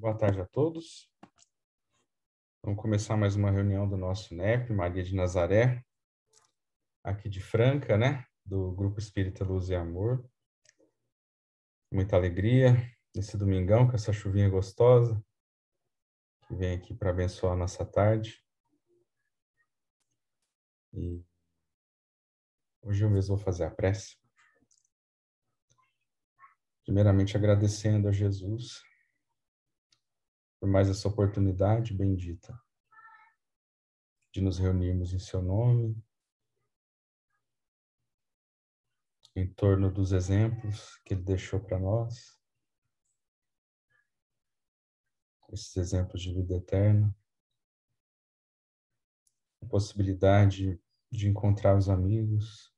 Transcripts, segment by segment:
Boa tarde a todos. Vamos começar mais uma reunião do nosso NEP, Maria de Nazaré, aqui de Franca, né? Do Grupo Espírita Luz e Amor. Muita alegria nesse domingão, com essa chuvinha gostosa, que vem aqui para abençoar a nossa tarde. E hoje eu mesmo vou fazer a prece. Primeiramente agradecendo a Jesus por mais essa oportunidade bendita de nos reunirmos em seu nome, em torno dos exemplos que ele deixou para nós, esses exemplos de vida eterna, a possibilidade de encontrar os amigos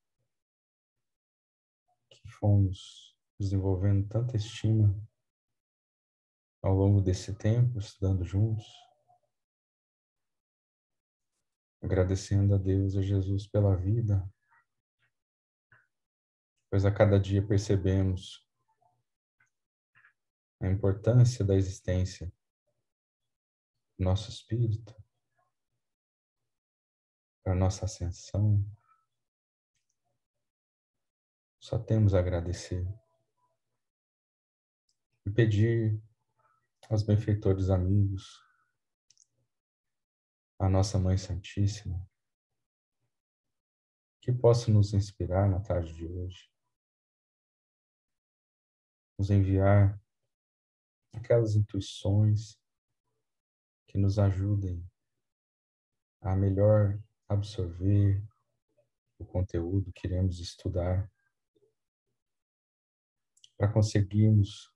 que fomos desenvolvendo tanta estima ao longo desse tempo, estudando juntos, agradecendo a Deus e a Jesus pela vida, pois a cada dia percebemos a importância da existência do nosso espírito, para a nossa ascensão. Só temos a agradecer e pedir aos benfeitores amigos, à nossa Mãe Santíssima, que possa nos inspirar na tarde de hoje, nos enviar aquelas intuições que nos ajudem a melhor absorver o conteúdo que iremos estudar, para conseguirmos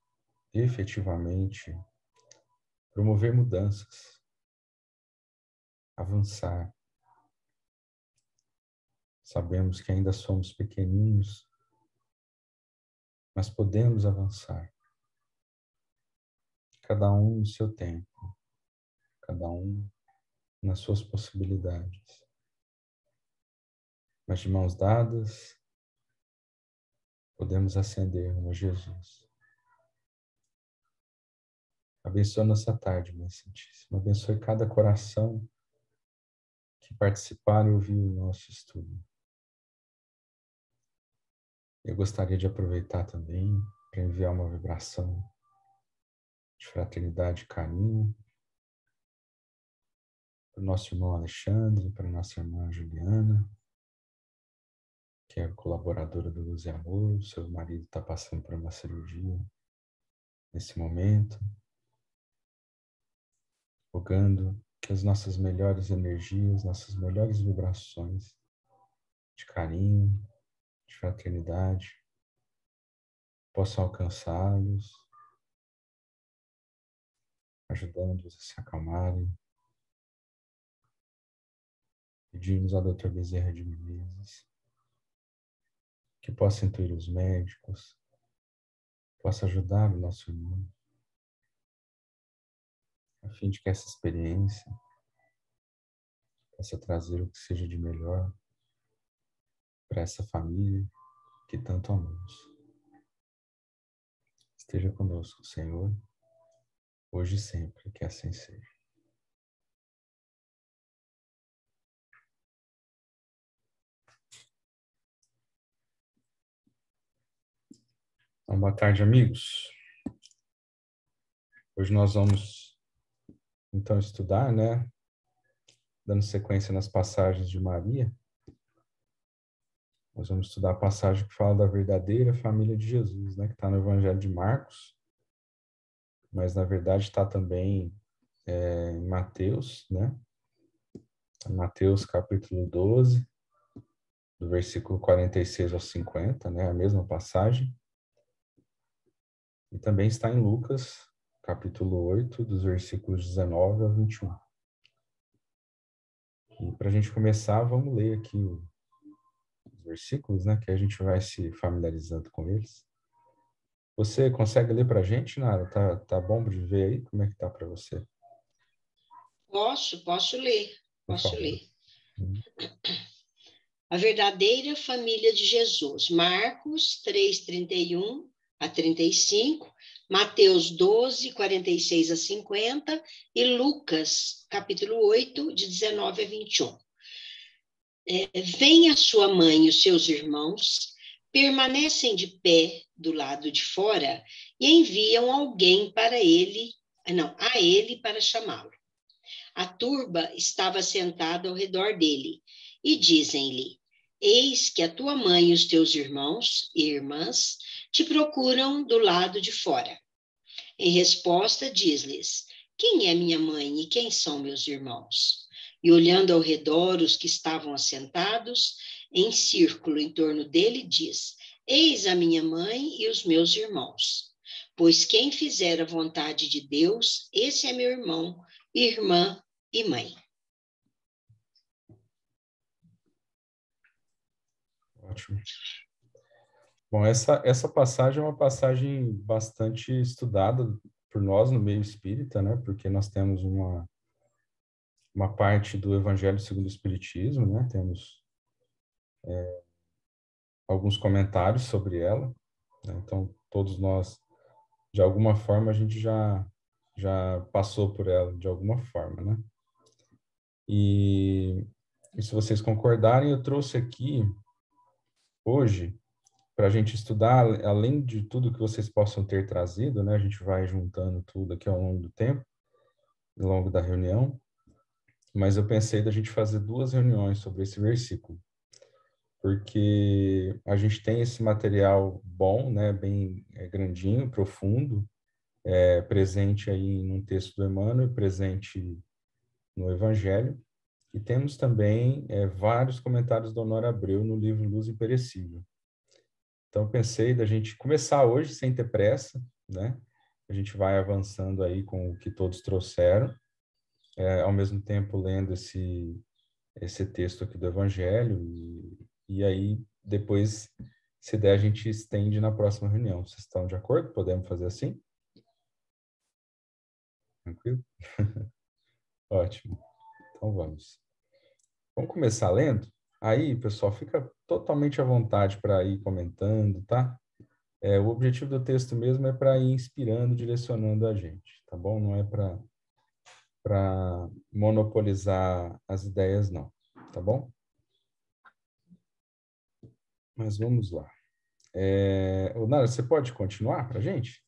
efetivamente promover mudanças, avançar. Sabemos que ainda somos pequeninos, mas podemos avançar. Cada um no seu tempo, cada um nas suas possibilidades. Mas de mãos dadas, podemos ascender rumo a Jesus. Abençoa nossa tarde, Mãe Santíssima. Abençoe cada coração que participar e ouvir o nosso estudo. Eu gostaria de aproveitar também para enviar uma vibração de fraternidade e carinho para o nosso irmão Alexandre, para a nossa irmã Juliana, que é colaboradora do Luz e Amor. Seu marido está passando por uma cirurgia nesse momento, rogando que as nossas melhores energias, nossas melhores vibrações de carinho, de fraternidade, possam alcançá-los, ajudando-os a se acalmarem. Pedimos ao Dr. Bezerra de Menezes que possa intuir os médicos, possa ajudar o nosso irmão, a fim de que essa experiência possa trazer o que seja de melhor para essa família que tanto amamos. Esteja conosco, Senhor, hoje e sempre, que assim seja. Então, boa tarde, amigos. Hoje nós vamos, então, estudar, né? Dando sequência nas passagens de Maria. Nós vamos estudar a passagem que fala da verdadeira família de Jesus, né? Que está no Evangelho de Marcos, mas na verdade está também em Mateus, né? Mateus capítulo 12, do versículo 46 ao 50, né? A mesma passagem. E também está em Lucas, capítulo 8, dos versículos 19 ao 21. E para a gente começar, vamos ler aqui os versículos, né? Que a gente vai se familiarizando com eles. Você consegue ler para a gente, Nara? Tá bom de ver aí? Como é que tá para você? Posso ler. Por favor. A verdadeira família de Jesus. Marcos 3:31 a 35, Mateus 12, 46 a 50 e Lucas, capítulo 8, de 19 a 21. Vem a sua mãe e os seus irmãos, permanecem de pé do lado de fora e enviam alguém para a ele para chamá-lo. A turba estava sentada ao redor dele e dizem-lhe: eis que a tua mãe e os teus irmãos e irmãs te procuram do lado de fora. Em resposta, diz-lhes: quem é minha mãe e quem são meus irmãos? E olhando ao redor os que estavam assentados em círculo em torno dele, diz: eis a minha mãe e os meus irmãos. Pois quem fizer a vontade de Deus, esse é meu irmão, irmã e mãe. Ótimo. Bom, essa passagem é uma passagem bastante estudada por nós no meio espírita, né? Porque nós temos uma parte do Evangelho segundo o Espiritismo, né? Temos alguns comentários sobre ela, né? Então, todos nós, de alguma forma, a gente já passou por ela, de alguma forma, né? E se vocês concordarem, eu trouxe aqui, hoje, para a gente estudar, além de tudo que vocês possam ter trazido, né? A gente vai juntando tudo aqui ao longo do tempo, ao longo da reunião, mas eu pensei da gente fazer 2 reuniões sobre esse versículo, porque a gente tem esse material bom, né? Bem grandinho, profundo, presente aí num texto do Emmanuel, presente no Evangelho, e temos também vários comentários do Honório Abreu no livro Luz Imperecível. Então, pensei da gente começar hoje sem ter pressa, né? A gente vai avançando aí com o que todos trouxeram, ao mesmo tempo lendo esse texto aqui do Evangelho, e aí depois, se der, a gente estende na próxima reunião. Vocês estão de acordo? Podemos fazer assim? Tranquilo? Ótimo. Então, vamos. Vamos começar lendo? Aí, pessoal, fica totalmente à vontade para ir comentando, tá? O objetivo do texto mesmo é para ir inspirando, direcionando a gente, tá bom? Não é para monopolizar as ideias, não, tá bom? Mas vamos lá. Nara, você pode continuar para a gente?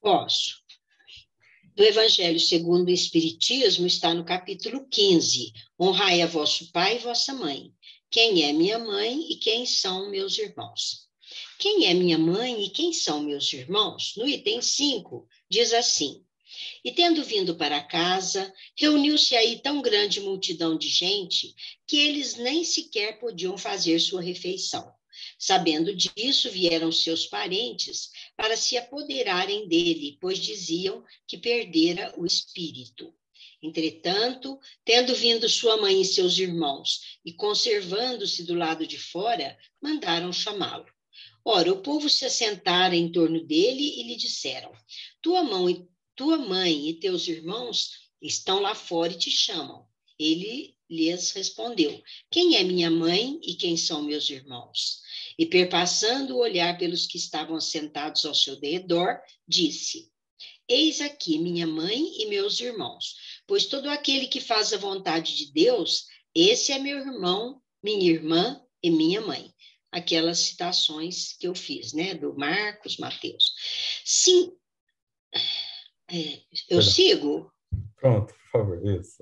Posso. Do Evangelho segundo o Espiritismo está no capítulo 15. Honrai a vosso pai e vossa mãe. Quem é minha mãe e quem são meus irmãos? Quem é minha mãe e quem são meus irmãos? No item 5, diz assim: e tendo vindo para casa, reuniu-se aí tão grande multidão de gente que eles nem sequer podiam fazer sua refeição. Sabendo disso, vieram seus parentes para se apoderarem dele, pois diziam que perdera o espírito. Entretanto, tendo vindo sua mãe e seus irmãos, e conservando-se do lado de fora, mandaram chamá-lo. Ora, o povo se assentara em torno dele e lhe disseram: tua mãe e teus irmãos estão lá fora e te chamam. Ele lhes respondeu: quem é minha mãe e quem são meus irmãos? E perpassando o olhar pelos que estavam sentados ao seu redor, disse: eis aqui minha mãe e meus irmãos, pois todo aquele que faz a vontade de Deus, esse é meu irmão, minha irmã e minha mãe. Aquelas citações que eu fiz, né, do Marcos, Mateus. Sim, eu Perdão. sigo? Pronto, por favor, isso.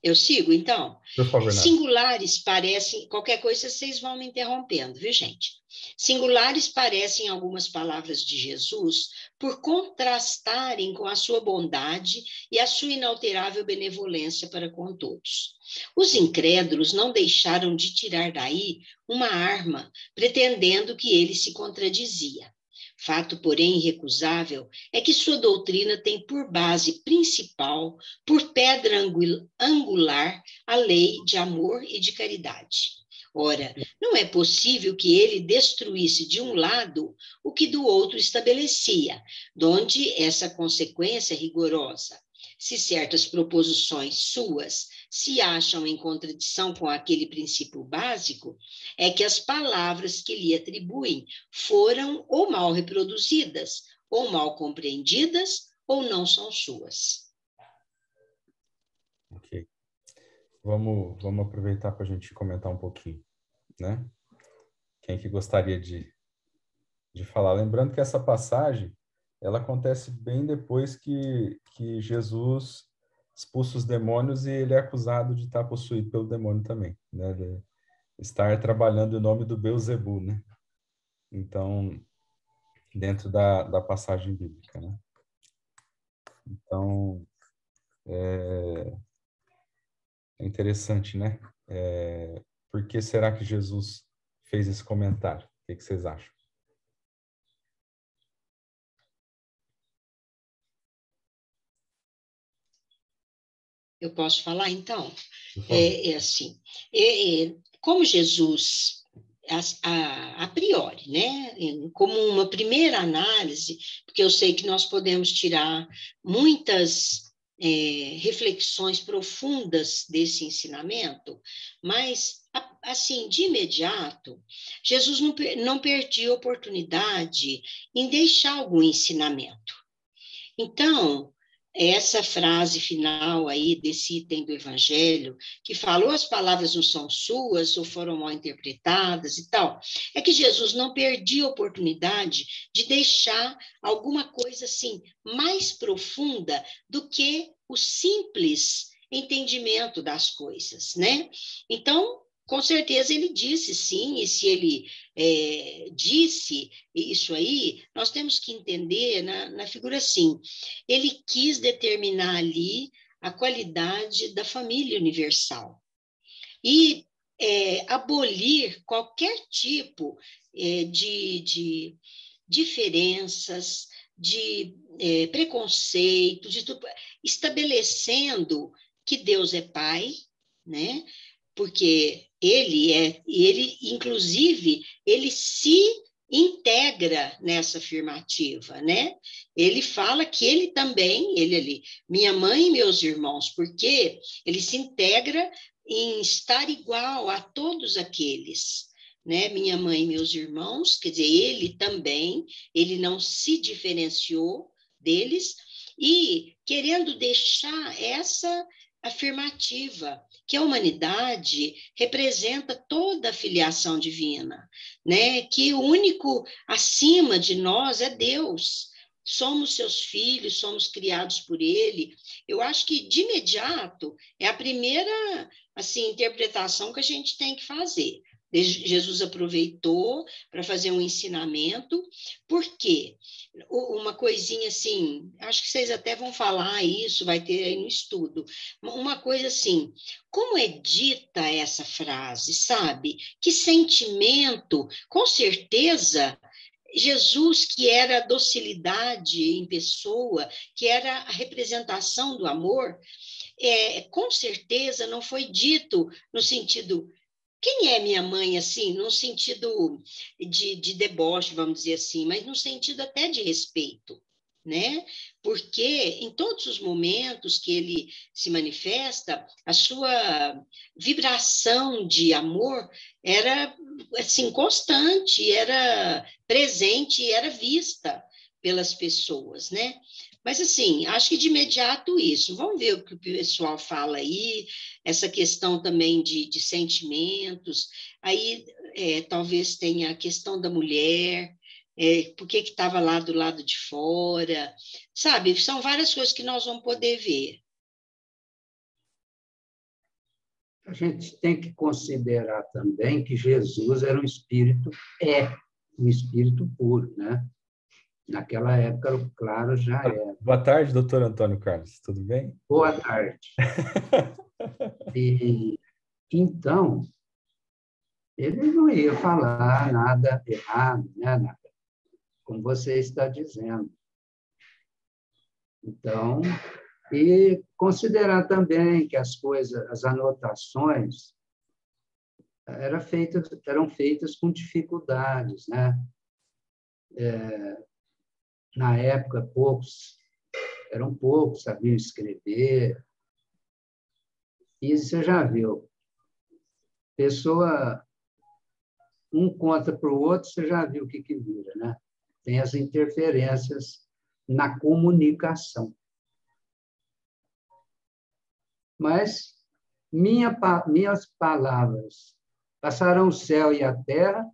Eu sigo, então? Por favor, Nara. Singulares parecem... Qualquer coisa vocês vão me interrompendo, viu, gente? Singulares parecem algumas palavras de Jesus por contrastarem com a sua bondade e a sua inalterável benevolência para com todos. Os incrédulos não deixaram de tirar daí uma arma, pretendendo que ele se contradizia. Fato, porém, irrecusável é que sua doutrina tem por base principal, por pedra angular, a lei de amor e de caridade. Ora, não é possível que ele destruísse de um lado o que do outro estabelecia, donde essa consequência rigorosa. Se certas proposições suas se acham em contradição com aquele princípio básico, é que as palavras que lhe atribuem foram ou mal reproduzidas, ou mal compreendidas, ou não são suas. Ok. Vamos aproveitar para a gente comentar um pouquinho, né? Quem que gostaria de falar? Lembrando que essa passagem, ela acontece bem depois que Jesus expulsa os demônios e ele é acusado de estar possuído pelo demônio também, né? De estar trabalhando em nome do Beelzebul, né? Então, dentro da passagem bíblica, né? Então, é interessante, né? Por que será que Jesus fez esse comentário? O que vocês acham? Eu posso falar, então? Por favor. Assim, como Jesus, a priori, né, como uma primeira análise, porque eu sei que nós podemos tirar muitas reflexões profundas desse ensinamento, mas, assim, de imediato, Jesus não perdia oportunidade em deixar algum ensinamento. Então, essa frase final aí desse item do Evangelho, que falou as palavras não são suas ou foram mal interpretadas e tal, é que Jesus não perdia a oportunidade de deixar alguma coisa assim mais profunda do que o simples entendimento das coisas, né? Então, com certeza ele disse sim, e se ele disse isso aí, nós temos que entender na figura assim, ele quis determinar ali a qualidade da família universal e abolir qualquer tipo de diferenças, de preconceitos, estabelecendo que Deus é Pai, né? Porque ele, inclusive, ele se integra nessa afirmativa, né? Ele fala que ele também, ele ali, minha mãe e meus irmãos, porque ele se integra em estar igual a todos aqueles, né? Minha mãe e meus irmãos, quer dizer, ele também, ele não se diferenciou deles e querendo deixar essa afirmativa que a humanidade representa toda a filiação divina, né? Que o único acima de nós é Deus. Somos seus filhos, somos criados por ele. Eu acho que de imediato é a primeira assim interpretação que a gente tem que fazer. Jesus aproveitou para fazer um ensinamento, porque uma coisinha assim, acho que vocês até vão falar isso, vai ter aí no estudo, uma coisa assim, como é dita essa frase, sabe? Que sentimento, com certeza, Jesus, que era a docilidade em pessoa, que era a representação do amor, com certeza não foi dito no sentido quem é minha mãe, assim, num sentido de deboche, vamos dizer assim, mas no sentido até de respeito, né? Porque em todos os momentos que ele se manifesta, a sua vibração de amor era, assim, constante, era presente, era vista pelas pessoas, né? Mas, assim, acho que de imediato isso. Vamos ver o que o pessoal fala aí, essa questão também de sentimentos. Aí, talvez tenha a questão da mulher, por que estava lá do lado de fora. Sabe, são várias coisas que nós vamos poder ver. A gente tem que considerar também que Jesus era um espírito puro, né? Naquela época, claro, já era. Boa tarde, doutor Antônio Carlos. Tudo bem? Boa tarde. E, então, ele não ia falar nada errado, né? Nada, como você está dizendo. Então, e considerar também que as coisas, as anotações, eram feitas com dificuldades, né? Na época, eram poucos sabiam escrever, E você já viu, pessoa, um conta para o outro, você já viu o que vira, né? Tem as interferências na comunicação. Mas minhas palavras passarão o céu e a terra,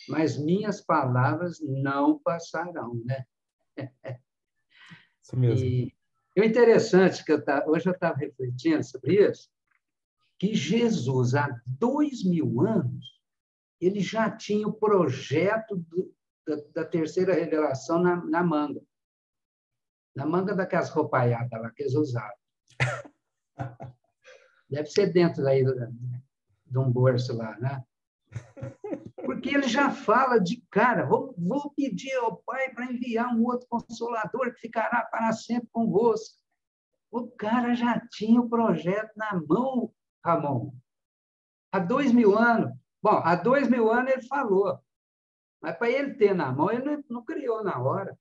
mas minhas palavras não passarão, né? Isso mesmo. E o interessante que hoje eu estava refletindo sobre isso, que Jesus, há 2000 anos, ele já tinha o projeto da terceira revelação na manga. Na manga daquelas roupaiadas lá que eles usavam. Deve ser dentro daí de um bolso lá, né? Porque ele já fala de cara, vou pedir ao Pai para enviar um outro Consolador que ficará para sempre convosco. O cara já tinha o projeto na mão, Ramon. Há 2000 anos. Bom, há 2000 anos ele falou, mas para ele ter na mão, ele não criou na hora.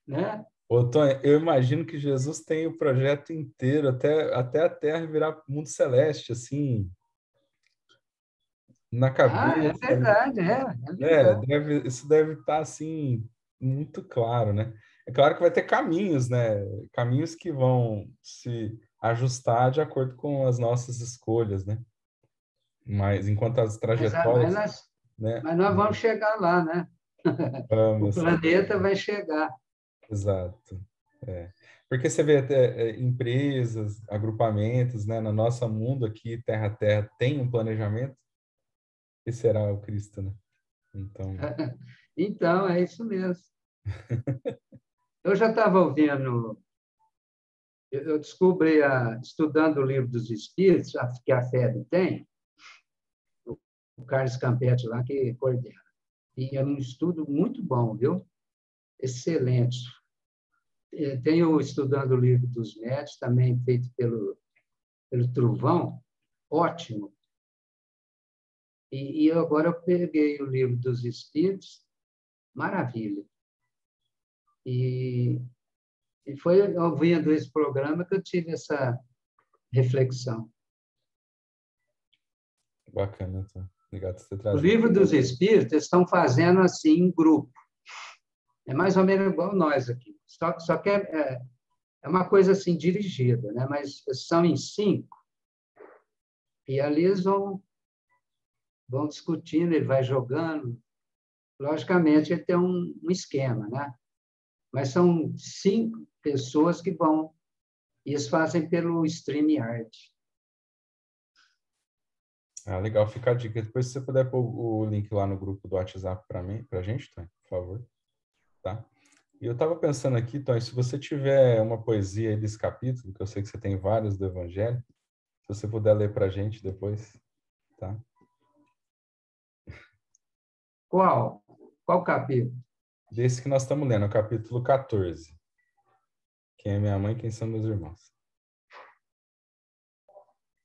Né? Ô, Tony, eu imagino que Jesus tem o projeto inteiro, até a Terra virar mundo celeste, assim, na É cabeça, verdade, é verdade. isso deve estar, assim, muito claro, né? É claro que vai ter caminhos, né? Caminhos que vão se ajustar de acordo com as nossas escolhas, né? Mas enquanto as trajetórias, né? Mas nós vamos chegar lá, né? O Vamos, planeta vai chegar. exato. É. Porque você vê até empresas, agrupamentos, né? No nosso mundo aqui, Terra a Terra, tem um planejamento, e será o Cristo, né? Então, Então, é isso mesmo. Eu já estava ouvindo, eu descobri, estudando o Livro dos Espíritos, que a FEB tem, o Carlos Campetti lá que coordena. E é um estudo muito bom, viu? Excelente. Tem o Estudando o Livro dos Médiuns, também feito pelo Truvão, ótimo. E agora eu peguei o Livro dos Espíritos, maravilha. E foi ouvindo esse programa que eu tive essa reflexão. bacana, então. Obrigado por ter O trazido. Livro dos Espíritos estão fazendo assim em grupo. É mais ou menos igual nós aqui. Só que é uma coisa assim dirigida, né? Mas são em 5. E ali eles vão discutindo, ele vai jogando. Logicamente, ele tem um esquema, né? Mas são 5 pessoas que vão. E eles fazem pelo StreamYard. Ah, legal, fica a dica. Depois, se você puder pôr o link lá no grupo do WhatsApp para mim, para a gente, tá? Por favor. Tá? E eu estava pensando aqui, Tony, se você tiver uma poesia aí desse capítulo, que eu sei que você tem vários do Evangelho, se você puder ler para a gente depois, tá? Qual? Qual capítulo? Desse que nós estamos lendo, o capítulo 14. Quem é minha mãe, quem são meus irmãos.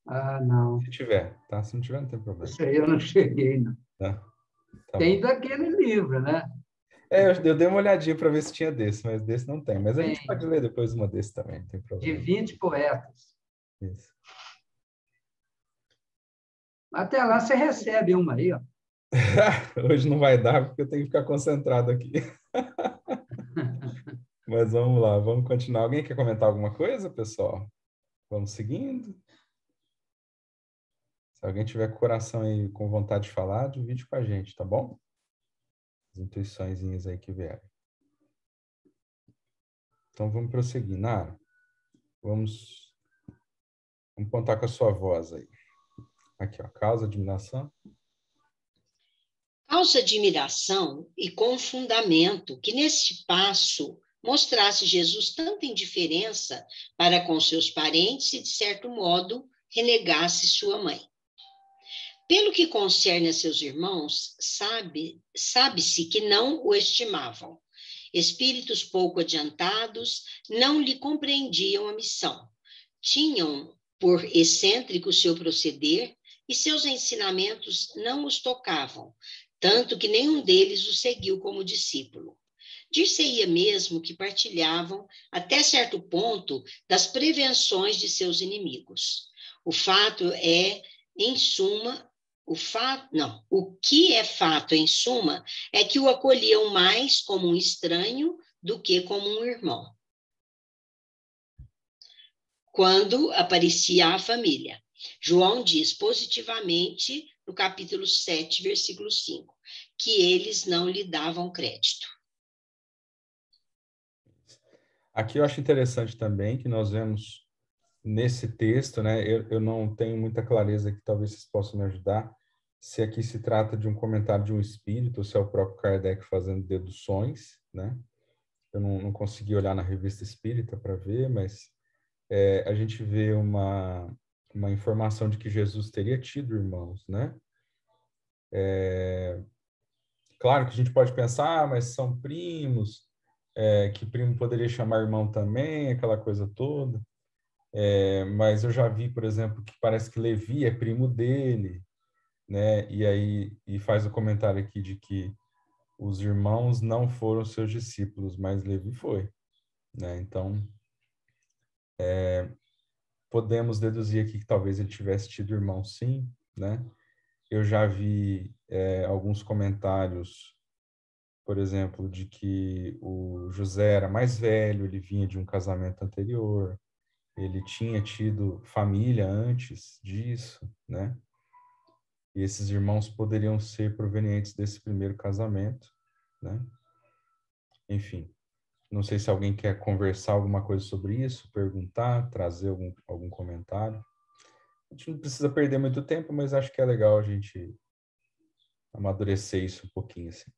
Ah, não. Se tiver, tá? Se não tiver, não tem problema. Isso aí eu não cheguei, não. Tá? Tá Tem bom. daquele livro, né? Eu dei uma olhadinha para ver se tinha desse, mas desse não tem. Mas a gente Tem pode ler depois uma desse também, não tem de problema. 20 poetas. Isso. Até lá você recebe uma aí, ó. Hoje não vai dar, porque eu tenho que ficar concentrado aqui. Mas vamos lá, vamos continuar. Alguém quer comentar alguma coisa, pessoal? Vamos seguindo. Se alguém tiver coração aí com vontade de falar, divide com a gente, tá bom? As intuiçõezinhas aí que vieram. Então vamos prosseguir. Nara, vamos contar com a sua voz aí. Aqui, ó, causa, admiração. Causa admiração e com fundamento que neste passo mostrasse Jesus tanta indiferença para com seus parentes e, de certo modo, renegasse sua mãe. Pelo que concerne a seus irmãos, sabe-se que não o estimavam. Espíritos pouco adiantados não lhe compreendiam a missão. Tinham por excêntrico seu proceder e seus ensinamentos não os tocavam, tanto que nenhum deles o seguiu como discípulo. Dir-se-ia mesmo que partilhavam, até certo ponto, das prevenções de seus inimigos. O fato é, em suma, o que é fato, em suma, é que o acolhiam mais como um estranho do que como um irmão. Quando aparecia a família. João diz positivamente, no capítulo 7, versículo 5, que eles não lhe davam crédito. Aqui eu acho interessante também que nós vemos nesse texto, né? Eu não tenho muita clareza que talvez vocês possam me ajudar, se aqui se trata de um comentário de um espírito, ou se é o próprio Kardec fazendo deduções, né? Eu não consegui olhar na revista espírita para ver, mas a gente vê uma informação de que Jesus teria tido irmãos, né? Claro que a gente pode pensar, mas são primos, que primo poderia chamar irmão também, aquela coisa toda. Mas eu já vi, por exemplo, que parece que Levi é primo dele, né? E faz o comentário aqui de que os irmãos não foram seus discípulos, mas Levi foi, né? Então, podemos deduzir aqui que talvez ele tivesse tido irmão, sim, né? Eu já vi alguns comentários, por exemplo, de que o José era mais velho, ele vinha de um casamento anterior, ele tinha tido família antes disso, né? E esses irmãos poderiam ser provenientes desse primeiro casamento, né? Enfim, não sei se alguém quer conversar alguma coisa sobre isso, perguntar, trazer algum comentário. A gente não precisa perder muito tempo, mas acho que é legal a gente amadurecer isso um pouquinho, assim.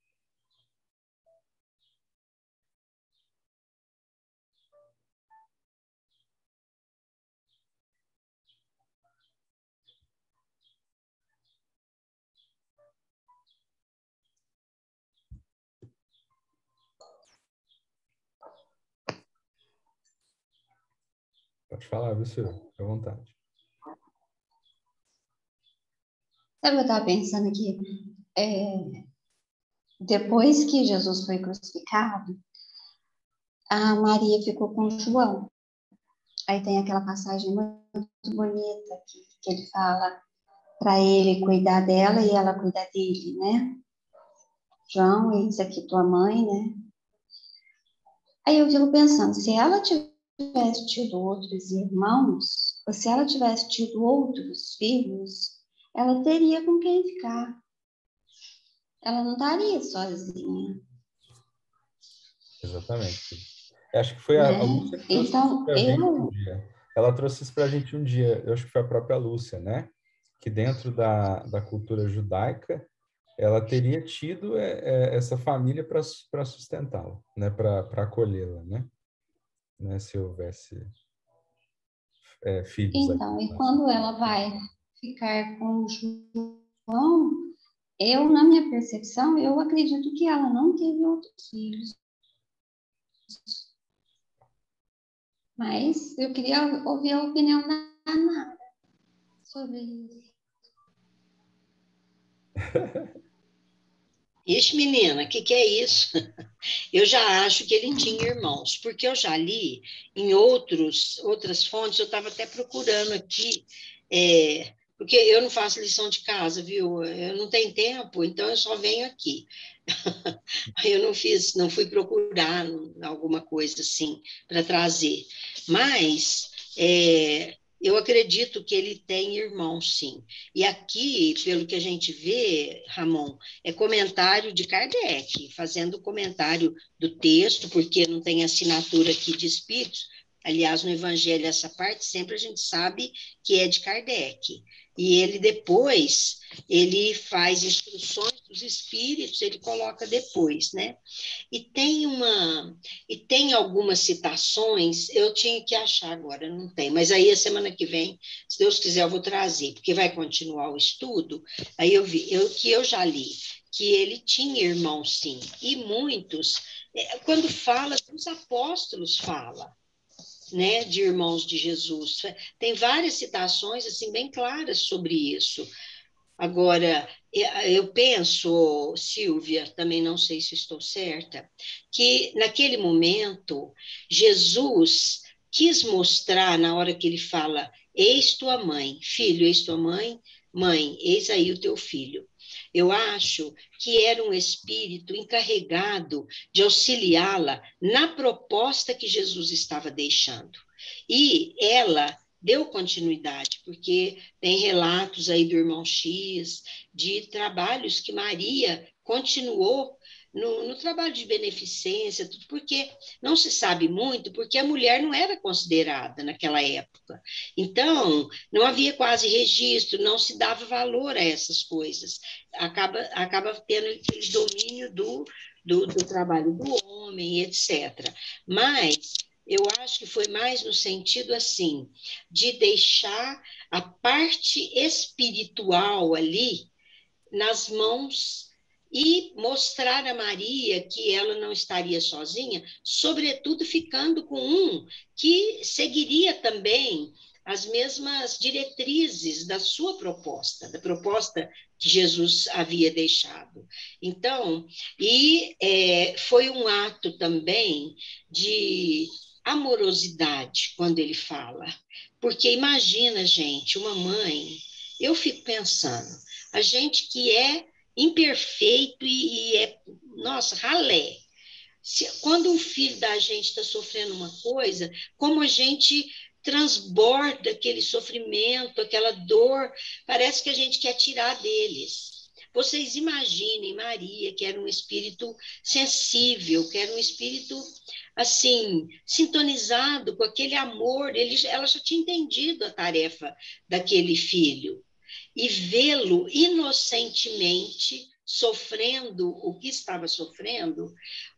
Pode falar, viu, senhor? Fique à vontade. Sabe, eu estava pensando aqui, depois que Jesus foi crucificado, a Maria ficou com João. Aí tem aquela passagem muito bonita que ele fala para ele cuidar dela e ela cuidar dele, né? João, eis aqui tua mãe, né? Aí eu fico pensando, se ela tivesse tido outros irmãos, ou se ela tivesse tido outros filhos, ela teria com quem ficar. Ela não estaria sozinha. Exatamente. Acho que foi Né? a Lúcia que trouxe isso para a gente um dia. Ela trouxe isso para a gente um dia. Eu acho que foi a própria Lúcia, né? Que dentro da cultura judaica, ela teria tido essa família para sustentá-la, né? Para acolhê-la, né? Se houvesse filhos ali. Então, e quando ela vai ficar com o João, eu, na minha percepção, eu acredito que ela não teve outros filhos. Mas eu queria ouvir a opinião da Nara sobre isso. Ixi, menina, o que é isso? Eu já acho que ele tinha irmãos, porque eu já li em outras fontes, eu estava até procurando aqui, porque eu não faço lição de casa, viu? Eu não tenho tempo, então eu só venho aqui. Eu não fui procurar alguma coisa assim para trazer. Mas eu acredito que ele tem irmãos, sim. E aqui, pelo que a gente vê, Ramon, é comentário de Kardec, fazendo comentário do texto, porque não tem assinatura aqui de espíritos. Aliás, no Evangelho, essa parte, sempre a gente sabe que é de Kardec. E ele depois, ele faz instruções dos espíritos, ele coloca depois, né? E tem algumas citações, eu tinha que achar agora, não tem, mas aí a semana que vem, se Deus quiser, eu vou trazer, porque vai continuar o estudo. Aí que eu já li, que ele tinha irmãos, sim, e muitos, quando fala, os apóstolos falam, né, de irmãos de Jesus. Tem várias citações assim bem claras sobre isso. Agora, eu penso, Silvia, também não sei se estou certa, que naquele momento Jesus quis mostrar, na hora que ele fala, eis tua mãe, filho, eis tua mãe, mãe, eis aí o teu filho. Eu acho que era um espírito encarregado de auxiliá-la na proposta que Jesus estava deixando. E ela deu continuidade, porque tem relatos aí do irmão X, de trabalhos que Maria continuou no trabalho de beneficência, tudo porque não se sabe muito, porque a mulher não era considerada naquela época. Então, não havia quase registro, não se dava valor a essas coisas. Acaba tendo aquele domínio do trabalho do homem, etc. Mas eu acho que foi mais no sentido assim, de deixar a parte espiritual ali nas mãos e mostrar a Maria que ela não estaria sozinha, sobretudo ficando com um que seguiria também as mesmas diretrizes da sua proposta, da proposta que Jesus havia deixado. Então, foi um ato também de amorosidade quando ele fala, porque imagina, gente, uma mãe, eu fico pensando, a gente que é imperfeito e é, nossa, ralé. Quando um filho da gente está sofrendo uma coisa, como a gente transborda aquele sofrimento, aquela dor, parece que a gente quer tirar deles. Vocês imaginem Maria, que era um espírito sensível, que era um espírito assim, sintonizado com aquele amor, ela já tinha entendido a tarefa daquele filho e vê-lo inocentemente sofrendo o que estava sofrendo,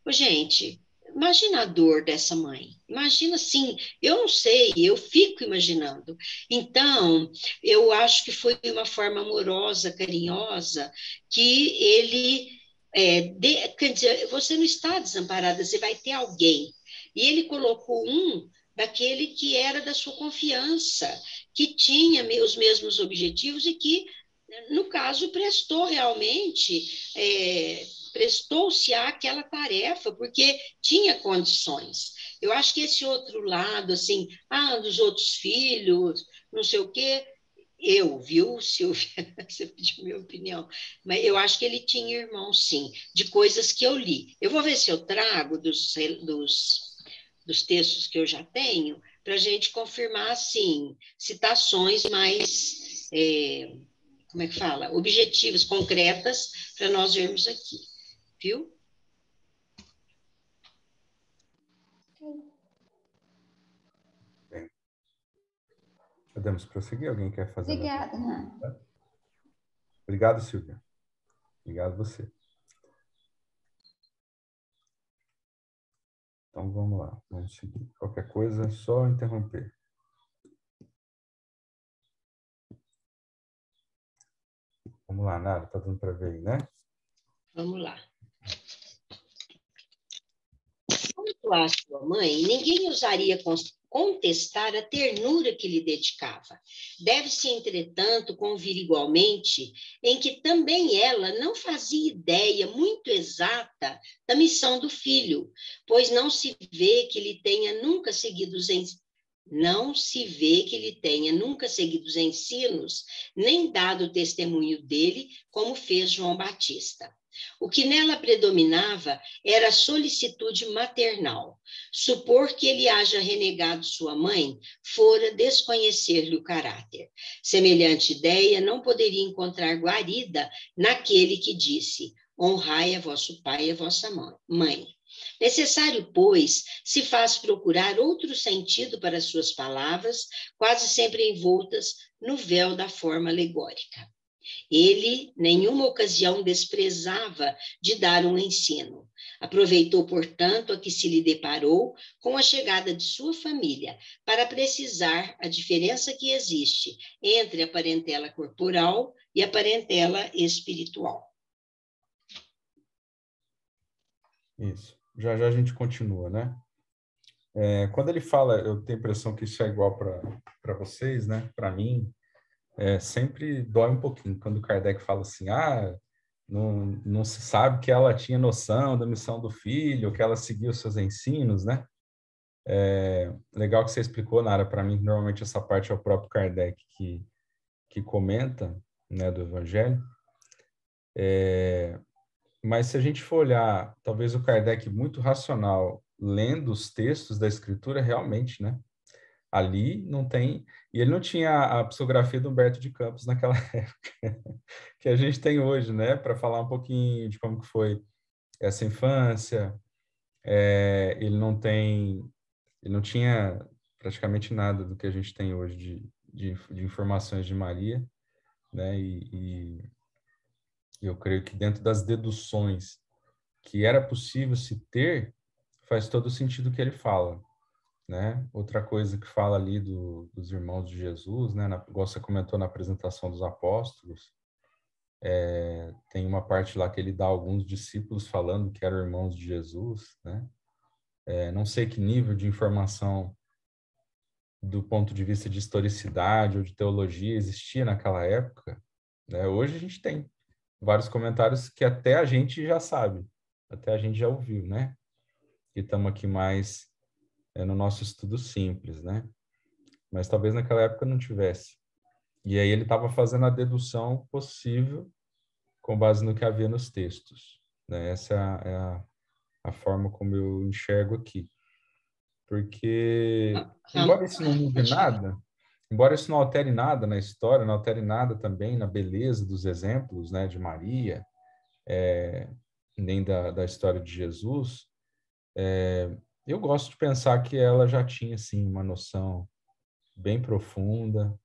gente, imagina a dor dessa mãe. Imagina assim, eu não sei, eu fico imaginando. Então, eu acho que foi uma forma amorosa, carinhosa, que ele quer dizer, você não está desamparada, você vai ter alguém. E ele colocou um daquele que era da sua confiança, que tinha os mesmos objetivos e que, no caso, prestou-se àquela tarefa, porque tinha condições. Eu acho que esse outro lado, assim, dos outros filhos, não sei o quê, viu, Silvia, você pediu minha opinião, mas eu acho que ele tinha irmão, sim, de coisas que eu li. Eu vou ver se eu trago dos textos que eu já tenho, para a gente confirmar, assim, citações mais, como é que fala? Objetivas, concretas, para nós vermos aqui, viu? Bem, podemos prosseguir? Alguém quer fazer? Obrigada, Ana. Obrigado, Silvia. Obrigado você. Então, vamos lá. Vamos seguir. Qualquer coisa, é só interromper. Vamos lá, Nara. Tá dando para ver aí, né? Vamos lá. Quanto à sua mãe, ninguém ousaria contestar a ternura que lhe dedicava. Deve-se, entretanto, convir igualmente em que também ela não fazia ideia muito exata da missão do filho, pois não se vê que ele tenha nunca seguido os ensinos, nem dado testemunho dele, como fez João Batista. O que nela predominava era a solicitude maternal. Supor que ele haja renegado sua mãe fora desconhecer-lhe o caráter. Semelhante ideia não poderia encontrar guarida naquele que disse: honrai a vosso pai e a vossa mãe. Necessário, pois, se faz procurar outro sentido para suas palavras, quase sempre envoltas no véu da forma alegórica. Ele, nenhuma ocasião, desprezava de dar um ensino. Aproveitou, portanto, a que se lhe deparou com a chegada de sua família, para precisar a diferença que existe entre a parentela corporal e a parentela espiritual. Isso. Já já a gente continua, né? Quando ele fala, eu tenho a impressão que isso é igual para vocês, né? Para mim, sempre dói um pouquinho quando Kardec fala assim, não se sabe que ela tinha noção da missão do filho, que ela seguia os seus ensinos, né? Legal que você explicou, Nara, para mim, normalmente essa parte é o próprio Kardec que comenta, né, do Evangelho. Mas se a gente for olhar, talvez o Kardec muito racional, lendo os textos da Escritura, realmente, né? Ali não tem... E ele não tinha a psicografia do Humberto de Campos naquela época, que a gente tem hoje, né? Para falar um pouquinho de como que foi essa infância. Ele não tinha praticamente nada do que a gente tem hoje de informações de Maria, né? E eu creio que dentro das deduções que era possível se ter, faz todo o sentido que ele fala, né? Outra coisa que fala ali dos irmãos de Jesus, né? Igual você comentou na apresentação dos apóstolos, tem uma parte lá que ele dá alguns discípulos falando que eram irmãos de Jesus, né? Não sei que nível de informação do ponto de vista de historicidade ou de teologia existia naquela época, né? Hoje a gente tem vários comentários que até a gente já sabe, até a gente já ouviu, né? E estamos aqui mais no nosso estudo simples, né? Mas talvez naquela época não tivesse. E aí ele estava fazendo a dedução possível com base no que havia nos textos, né? Essa é a forma como eu enxergo aqui. Porque, embora isso não mude nada, embora isso não altere nada na história, não altere nada também na beleza dos exemplos, né, de Maria, nem da história de Jesus, eu gosto de pensar que ela já tinha, sim, uma noção bem profunda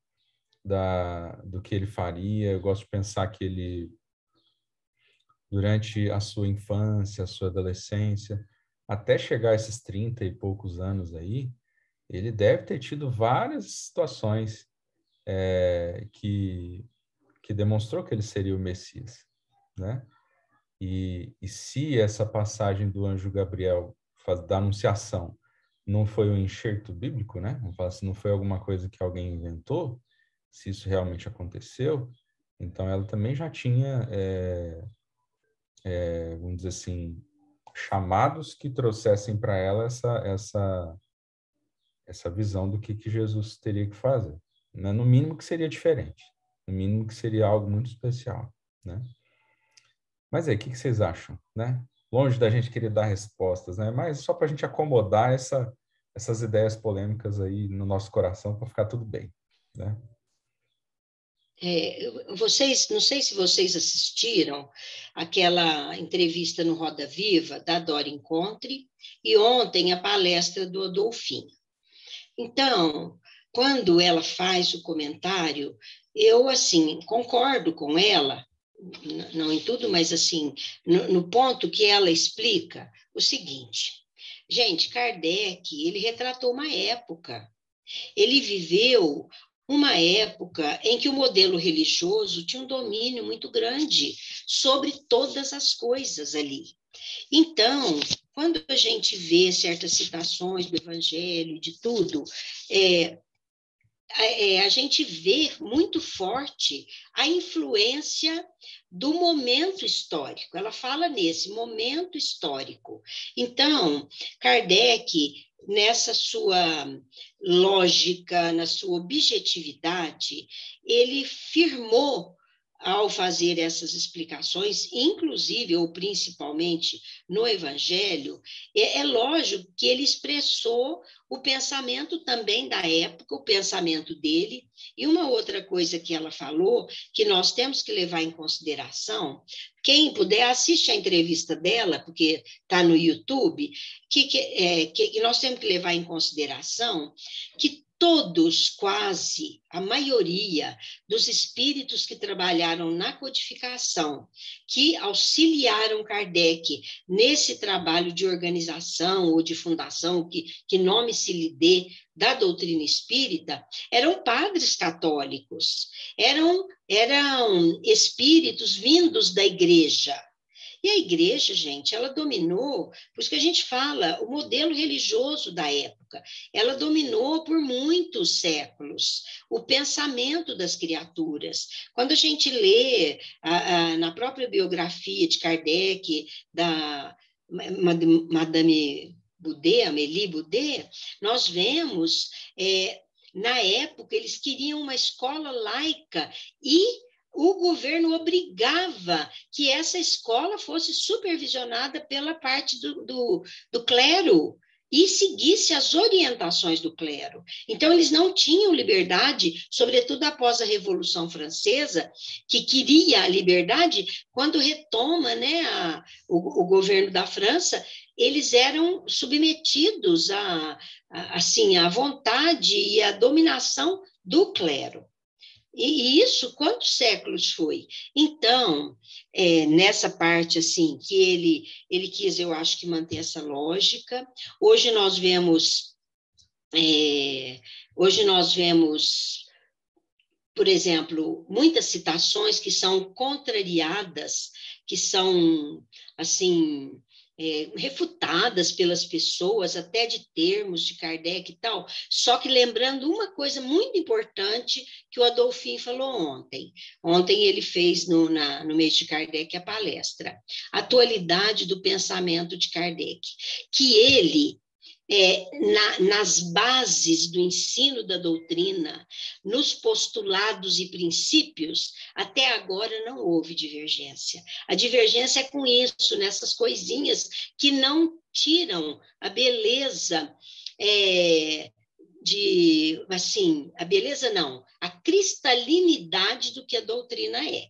do que ele faria. Eu gosto de pensar que ele, durante a sua infância, a sua adolescência, até chegar a esses 30 e poucos anos aí, ele deve ter tido várias situações que demonstrou que ele seria o Messias, né? E se essa passagem do anjo Gabriel, da anunciação, não foi um enxerto bíblico, né? Vamos falar assim, não foi alguma coisa que alguém inventou, se isso realmente aconteceu, então ela também já tinha, vamos dizer assim, chamados que trouxessem para ela essa visão do que Jesus teria que fazer, né? No mínimo que seria diferente, no mínimo que seria algo muito especial, né? Mas aí, o que vocês acham, né? Longe da gente querer dar respostas, né? Mas só para a gente acomodar essas ideias polêmicas aí no nosso coração para ficar tudo bem, né? Não sei se vocês assistiram aquela entrevista no Roda Viva da Dora Encontre e ontem a palestra do Adolfinho. Então, quando ela faz o comentário, eu, assim, concordo com ela, não em tudo, mas, assim, no ponto que ela explica o seguinte. Gente, Kardec, ele retratou uma época. Ele viveu uma época em que o modelo religioso tinha um domínio muito grande sobre todas as coisas ali. Então, quando a gente vê certas citações do Evangelho, de tudo, a gente vê muito forte a influência do momento histórico. Ela fala nesse momento histórico. Então, Kardec, nessa sua lógica, na sua objetividade, ele firmou ao fazer essas explicações, inclusive ou principalmente no Evangelho, é lógico que ele expressou o pensamento também da época, o pensamento dele. E uma outra coisa que ela falou, que nós temos que levar em consideração, quem puder, assiste a entrevista dela, porque está no YouTube, que nós temos que levar em consideração que todos, quase, a maioria dos espíritos que trabalharam na codificação, que auxiliaram Kardec nesse trabalho de organização ou de fundação, que nome se lhe dê, da doutrina espírita, eram padres católicos, eram espíritos vindos da igreja. E a igreja, gente, ela dominou, por isso que a gente fala, o modelo religioso da época, ela dominou por muitos séculos o pensamento das criaturas. Quando a gente lê na própria biografia de Kardec, da Madame Boudet, Amélie Boudet, nós vemos, na época, eles queriam uma escola laica e o governo obrigava que essa escola fosse supervisionada pela parte do clero e seguisse as orientações do clero. Então, eles não tinham liberdade, sobretudo após a Revolução Francesa, que queria a liberdade, quando retoma, né, o governo da França, eles eram submetidos assim, à vontade e à dominação do clero. E isso, quantos séculos foi? Então, nessa parte, assim, que ele quis, eu acho que manter essa lógica. Hoje nós vemos, por exemplo, muitas citações que são contrariadas, que são, assim, refutadas pelas pessoas, até de termos de Kardec e tal, só que lembrando uma coisa muito importante que o Adolfinho falou ontem. Ontem ele fez no mês de Kardec a palestra, Atualidade do Pensamento de Kardec, que ele, nas bases do ensino da doutrina, nos postulados e princípios, até agora não houve divergência. A divergência é com isso, nessas coisinhas que não tiram a beleza a beleza não, a cristalinidade do que a doutrina é.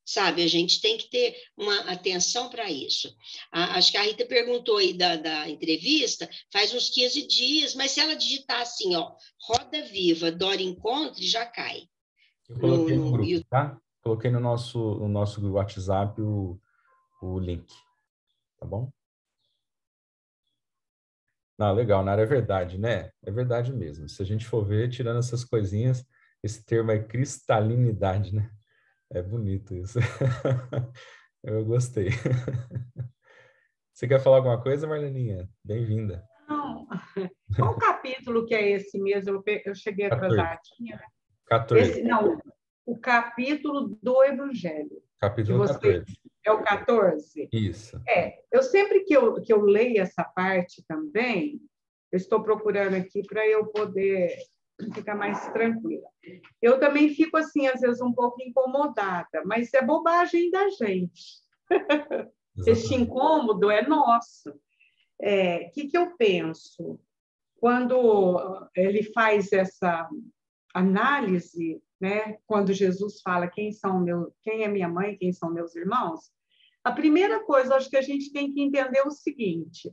Sabe, a gente tem que ter uma atenção para isso. Acho que a Rita perguntou aí da entrevista, faz uns 15 dias, mas se ela digitar assim, ó, Roda Viva, Dora Encontre, já cai. Eu coloquei no grupo, tá? Coloquei no nosso WhatsApp o link, tá bom? Não, legal, Nara, é verdade, né? É verdade mesmo. Se a gente for ver, tirando essas coisinhas, esse termo é cristalinidade, né? É bonito isso. Eu gostei. Você quer falar alguma coisa, Marleninha? Bem-vinda. Não. Qual capítulo que é esse mesmo? Eu cheguei atrasadinha. 14. Não, o capítulo do Evangelho. Capítulo 14. É o 14? Isso. Eu sempre que eu leio essa parte também, eu estou procurando aqui para eu poder ficar mais tranquila. Eu também fico, assim, às vezes, um pouco incomodada, mas é bobagem da gente. Esse incômodo é nosso. Que eu penso? Quando ele faz essa análise, né? Quando Jesus fala quem é minha mãe, quem são meus irmãos, a primeira coisa, acho que a gente tem que entender o seguinte: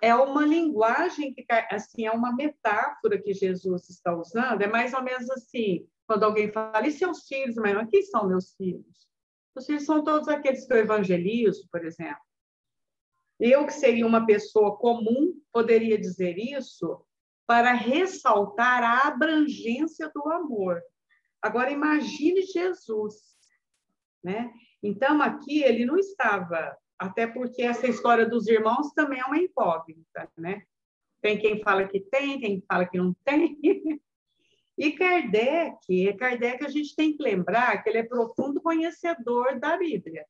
é uma linguagem que, assim, é uma metáfora que Jesus está usando, é mais ou menos assim, quando alguém fala, e seus filhos, mas quem são meus filhos? Os filhos são todos aqueles que eu evangelizo, por exemplo. Eu, que seria uma pessoa comum, poderia dizer isso para ressaltar a abrangência do amor. Agora, imagine Jesus, né? Então, aqui ele não estava, até porque essa história dos irmãos também é uma incógnita, né? Tem quem fala que tem, quem fala que não tem. E Kardec, a gente tem que lembrar que ele é profundo conhecedor da Bíblia.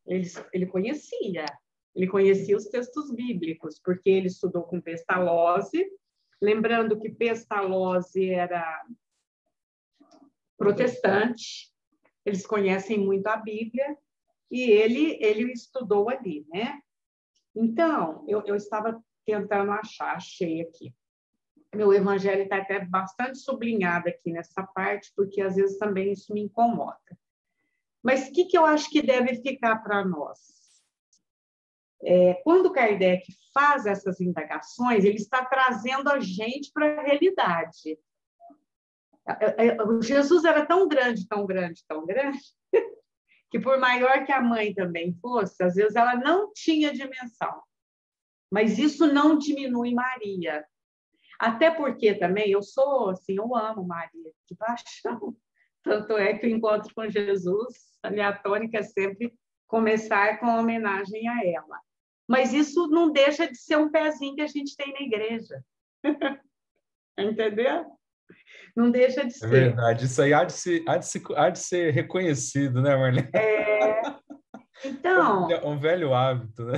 Ele conhecia os textos bíblicos, porque ele estudou com Pestalozzi, lembrando que Pestalozzi era protestante, eles conhecem muito a Bíblia, e ele estudou ali, né? Então, eu estava tentando achei aqui. Meu evangelho está até bastante sublinhado aqui nessa parte, porque às vezes também isso me incomoda. Mas o que eu acho que deve ficar para nós? Quando Kardec faz essas indagações, ele está trazendo a gente para a realidade. Jesus era tão grande, tão grande, tão grande, que por maior que a mãe também fosse, às vezes ela não tinha dimensão. Mas isso não diminui Maria. Até porque também eu amo Maria de paixão. Tanto é que o encontro com Jesus, a minha tônica é sempre começar com homenagem a ela. Mas isso não deixa de ser um pezinho que a gente tem na igreja. Entendeu? Não deixa de É ser. verdade, isso aí há de ser reconhecido, né, Marlene? Então, É um velho hábito, né?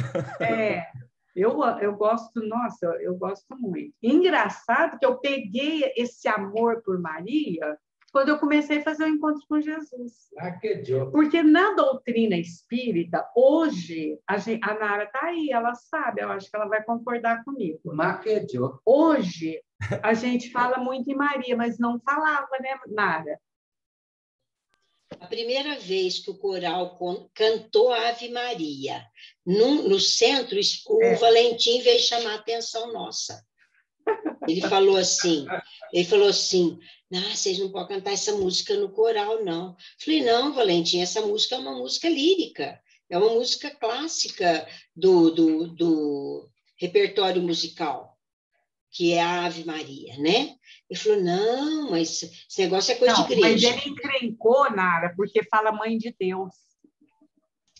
eu gosto, nossa, eu gosto muito. Engraçado que eu peguei esse amor por Maria quando eu comecei a fazer o encontro com Jesus. Porque na doutrina espírita, hoje, a Nara está aí, ela sabe, eu acho que ela vai concordar comigo. Hoje, a gente fala muito em Maria, mas não falava, né, Nara? A primeira vez que o coral cantou Ave Maria, no centro, o Valentim veio chamar a atenção nossa. Ele falou assim, vocês não podem cantar essa música no coral, não. Falei, não, Valentim, essa música é uma música lírica, é uma música clássica do repertório musical, que é a Ave Maria, né? Ele falou, não, mas esse negócio é coisa de igreja. Mas ele encrencou, Nara, porque fala Mãe de Deus.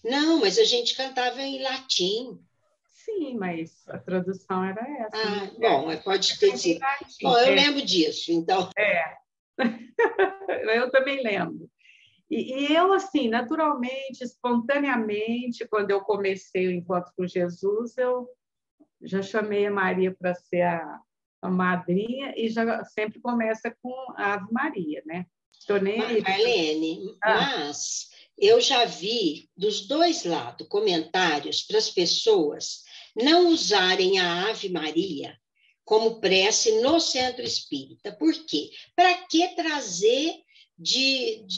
Não, mas a gente cantava em latim. Sim, mas a tradução era essa. Ah, bom, pode ter sido. Bom, eu lembro disso, então. Eu também lembro. E eu, assim, naturalmente, espontaneamente, quando eu comecei o encontro com Jesus, eu já chamei a Maria para ser a madrinha e já sempre começa com a Ave Maria, né? Marlene, mas eu já vi dos dois lados comentários para as pessoas não usarem a Ave Maria como prece no centro espírita. Por quê? Para que trazer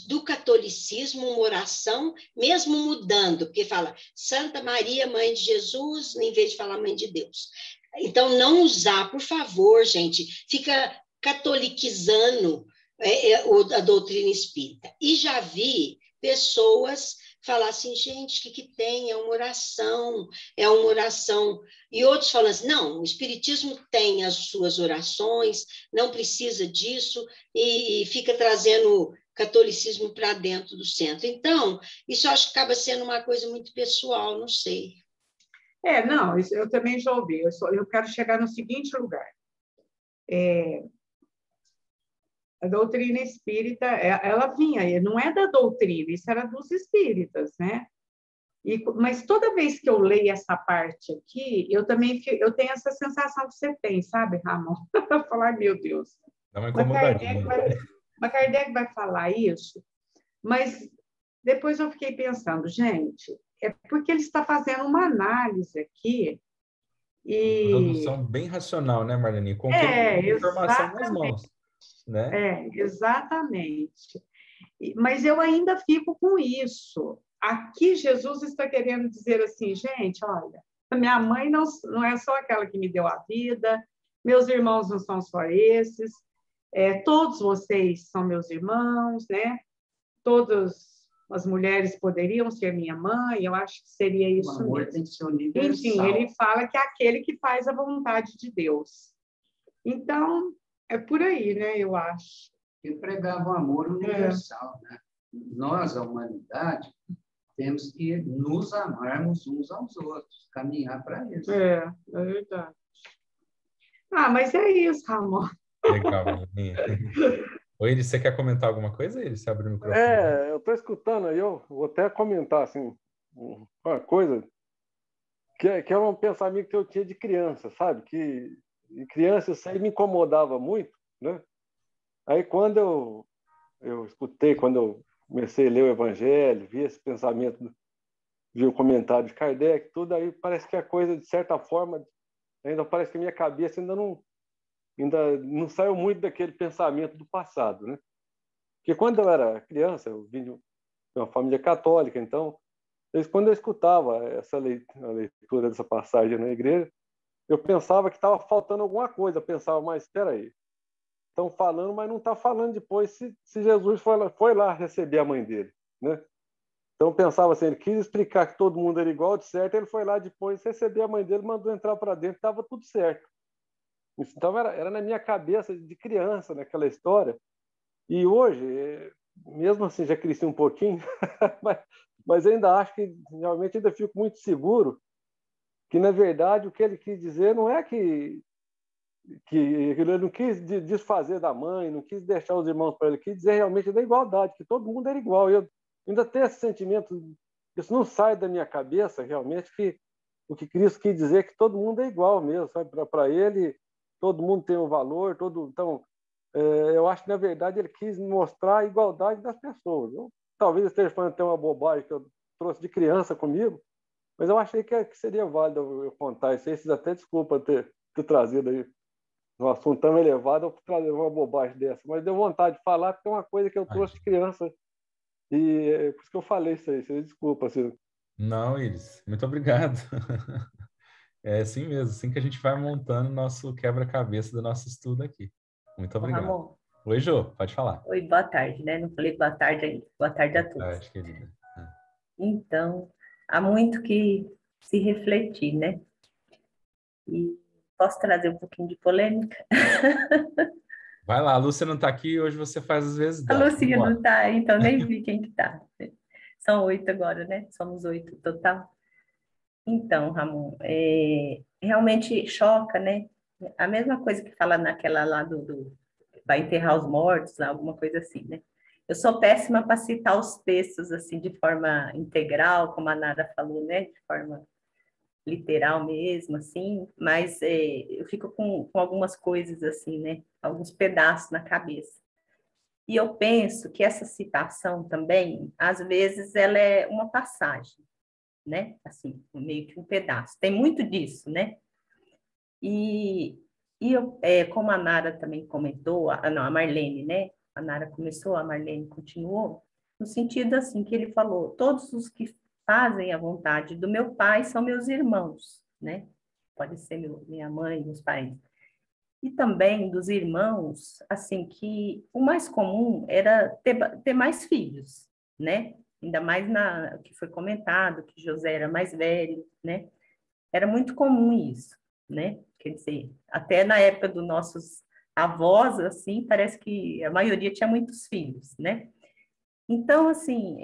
do catolicismo uma oração, mesmo mudando, porque fala Santa Maria, Mãe de Jesus, em vez de falar Mãe de Deus. Então, não usar, por favor, gente, fica catolicizando a doutrina espírita. E já vi pessoas falar assim, gente, o que tem? É uma oração. E outros falam assim, não, o espiritismo tem as suas orações, não precisa disso, e fica trazendo catolicismo para dentro do centro. Então, isso eu acho que acaba sendo uma coisa muito pessoal, não sei. Não, isso eu também já ouvi. Eu quero chegar no seguinte lugar. A doutrina espírita, ela vinha, não é da doutrina, isso era dos espíritas, né? Mas toda vez que eu leio essa parte aqui, eu tenho essa sensação que você tem, sabe, Ramon? Falar, meu Deus. Dá uma incomodadinha. Mas Kardec vai falar isso, mas depois eu fiquei pensando, gente, é porque ele está fazendo uma análise aqui e... Uma tradução bem racional, né, Marlene? Com informação nas mãos. Né? Exatamente. Mas eu ainda fico com isso. Aqui Jesus está querendo dizer assim, gente, olha, minha mãe não é só aquela que me deu a vida, meus irmãos não são só esses, todos vocês são meus irmãos, né? Todas as mulheres poderiam ser minha mãe, eu acho que seria isso mesmo. O amor tem que ser universal. Enfim, ele fala que é aquele que faz a vontade de Deus. Então, é por aí, né, eu acho. Ele pregava o amor universal, né? Nós, a humanidade, temos que nos amarmos uns aos outros, caminhar para isso. É verdade. Mas é isso, Ramon. Legal, Marlene. Oi, Eli, você quer comentar alguma coisa? Ele se abre o microfone. Eu estou escutando aí, eu vou até comentar assim, uma coisa que é um pensamento que eu tinha de criança, sabe? Que de criança isso aí me incomodava muito, né? Aí quando eu escutei, quando eu comecei a ler o Evangelho, vi esse pensamento, vi o comentário de Kardec, tudo aí parece que a coisa, de certa forma, ainda parece que a minha cabeça ainda não saiu muito daquele pensamento do passado, né? Porque quando eu era criança, eu vim de uma família católica, então, quando eu escutava a leitura dessa passagem na igreja, eu pensava que estava faltando alguma coisa. Eu pensava, mas espera aí, estão falando, mas não está falando depois se Jesus foi lá receber a mãe dele, né? Então eu pensava assim, ele quis explicar que todo mundo era igual, de certo, ele foi lá depois receber a mãe dele, mandou entrar para dentro, estava tudo certo. Então era na minha cabeça de criança, naquela história. E hoje, mesmo assim, já cresci um pouquinho, mas mas ainda acho que, realmente, ainda fico muito seguro que, na verdade, o que ele quis dizer não é que ele não quis desfazer da mãe, não quis deixar os irmãos para ele, quis dizer realmente da igualdade, que todo mundo era igual. Eu ainda tenho esse sentimento, isso não sai da minha cabeça, realmente, que o que Cristo quis dizer é que todo mundo é igual mesmo, sabe? Para ele, todo mundo tem um valor, então, eu acho que, na verdade, ele quis mostrar a igualdade das pessoas. Talvez eu esteja falando até uma bobagem que eu trouxe de criança comigo, mas eu achei que seria válido eu contar isso aí. Vocês até desculpa ter trazido aí um assunto tão elevado, eu trazer uma bobagem dessa, mas deu vontade de falar, porque é uma coisa que eu trouxe de criança, e é por isso que eu falei isso aí. Vocês desculpa, Ciro. Não, Iris, muito obrigado. É assim mesmo, assim que a gente vai montando nosso quebra-cabeça do nosso estudo aqui. Muito obrigado. Ramon. Oi, Jô, pode falar. Oi, boa tarde, né? Não falei boa tarde ainda. Boa tarde a todos. Boa tarde, querida. Então, há muito que se refletir, né? E posso trazer um pouquinho de polêmica? Vai lá, a Lúcia não está aqui, hoje você faz as vezes A dela. Lucinha não está, então nem vi quem que está. São 8 agora, né? Somos 8 total. Então, Ramon, realmente choca, né? A mesma coisa que fala naquela lá vai enterrar os mortos, lá, alguma coisa assim, né? Eu sou péssima para citar os textos assim de forma integral, como a Nara falou, né? De forma literal mesmo, assim, mas eu fico com algumas coisas assim, né? Alguns pedaços na cabeça. E eu penso que essa citação também, às vezes, ela é uma passagem, né? Assim, meio que um pedaço. Tem muito disso, né? E eu, como a Nara também comentou, não, a Marlene, né? A Nara começou, a Marlene continuou, no sentido assim que ele falou, todos os que fazem a vontade do meu pai são meus irmãos, né? Pode ser minha mãe, meus pais. E também dos irmãos, assim, que o mais comum era ter mais filhos, né? Ainda mais na que foi comentado, que José era mais velho, né? Era muito comum isso, né? Quer dizer, até na época dos nossos avós, assim, parece que a maioria tinha muitos filhos, né? Então, assim,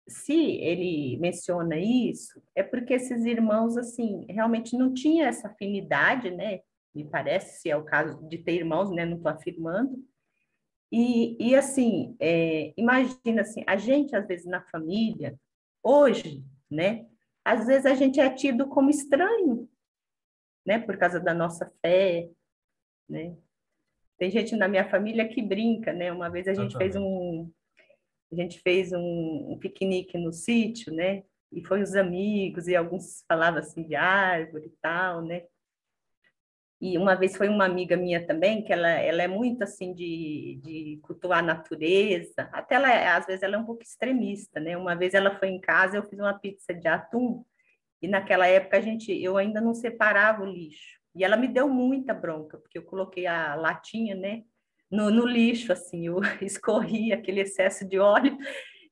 se ele menciona isso, é porque esses irmãos, assim, realmente não tinham essa afinidade, né? Me parece, se é o caso de ter irmãos, né? Não estou afirmando. E assim, imagina assim, a gente, às vezes, na família, hoje, né? Às vezes a gente é tido como estranho, né? Por causa da nossa fé, né? Tem gente na minha família que brinca, né? Uma vez a gente fez um piquenique no sítio, né? E foi os amigos, e alguns falavam assim de árvore e tal, né? E uma vez foi uma amiga minha também, que ela é muito assim de cultuar a natureza, até ela, às vezes ela é um pouco extremista, né? Uma vez ela foi em casa, eu fiz uma pizza de atum, e naquela época eu ainda não separava o lixo. E ela me deu muita bronca, porque eu coloquei a latinha, né, no lixo, assim, eu escorri aquele excesso de óleo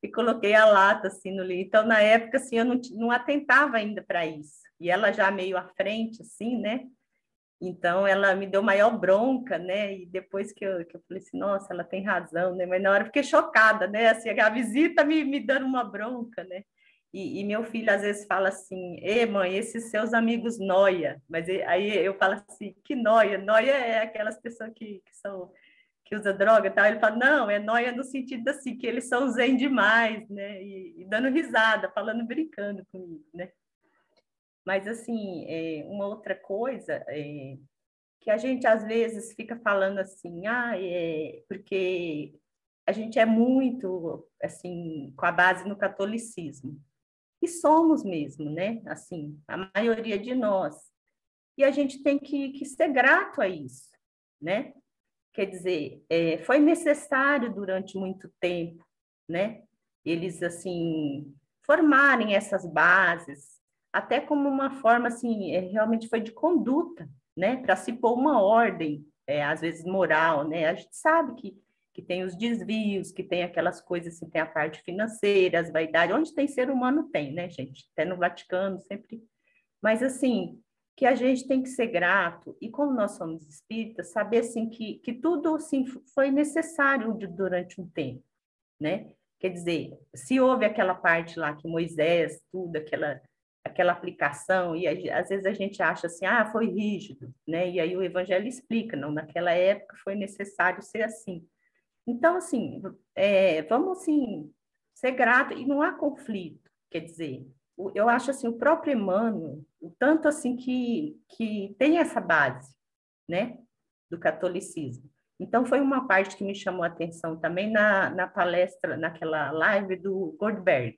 e coloquei a lata, assim, no lixo. Então, na época, assim, eu não atentava ainda para isso. E ela já meio à frente, assim, né? Então, ela me deu maior bronca, né? E depois que eu falei assim, nossa, ela tem razão, né? Mas na hora eu fiquei chocada, né? Assim, a visita me dando uma bronca, né? E meu filho às vezes fala assim, mãe, esses seus amigos noia. Mas aí eu falo assim, que noia? Noia é aquelas pessoas que usa droga e tal. Ele fala, não, é noia no sentido assim, que eles são zen demais, né? E dando risada, falando, brincando comigo, né? Mas, assim, uma outra coisa que a gente, às vezes, fica falando assim, porque a gente é muito, assim, com a base no catolicismo. E somos mesmo, né? Assim, a maioria de nós. E a gente tem que ser grato a isso, né? Quer dizer, foi necessário durante muito tempo, né? Eles, assim, formarem essas bases, até como uma forma, assim, realmente foi de conduta, né? Para se pôr uma ordem, às vezes moral, né? A gente sabe que tem os desvios, que tem aquelas coisas, assim, tem a parte financeira, as vaidades, onde tem ser humano tem, né, gente? Até no Vaticano, sempre. Mas, assim, que a gente tem que ser grato, e como nós somos espíritas, saber, assim, que tudo, assim, foi necessário durante um tempo, né? Quer dizer, se houve aquela parte lá que Moisés, tudo, aquela aplicação, e às vezes a gente acha assim, foi rígido, né? E aí o Evangelho explica, não, naquela época foi necessário ser assim. Então, assim, vamos, assim, ser grato, e não há conflito, quer dizer, eu acho, assim, o próprio Emmanuel, o tanto, assim, que tem essa base, né, do catolicismo. Então, foi uma parte que me chamou a atenção também na palestra, naquela live do Goldberg,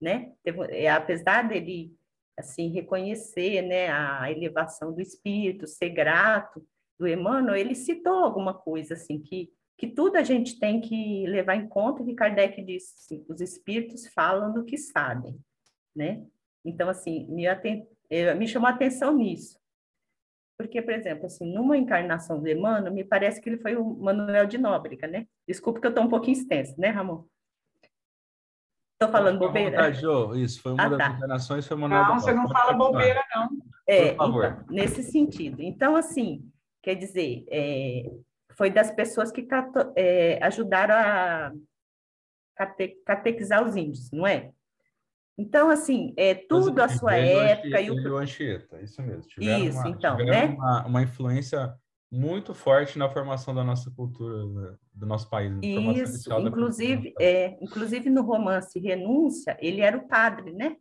né? Apesar dele, assim, reconhecer, né, a elevação do espírito, ser grato do Emmanuel, ele citou alguma coisa, assim, que tudo a gente tem que levar em conta, que Kardec disse, assim, os espíritos falam do que sabem, né? Então, assim, me chamou a atenção nisso. Porque, por exemplo, assim, numa encarnação do Emmanuel, me parece que ele foi o Manuel de Nóbrega, né? Desculpa que eu estou um pouquinho extenso, né, Ramon? Estou falando bobeira? Isso, foi uma das tá. encarnações, foi Manuel Não, de você não Nóbrega. fala bobeira, não. Por favor. Então, nesse sentido. Então, assim, quer dizer, foi das pessoas que ajudaram a catequizar os índios, não é? Então, assim, tudo a sua época... Ele e o Anchieta, isso mesmo. Isso, então, tiveram né? uma influência muito forte na formação da nossa cultura, né, do nosso país. Isso, inclusive no romance Renúncia, ele era o padre, né?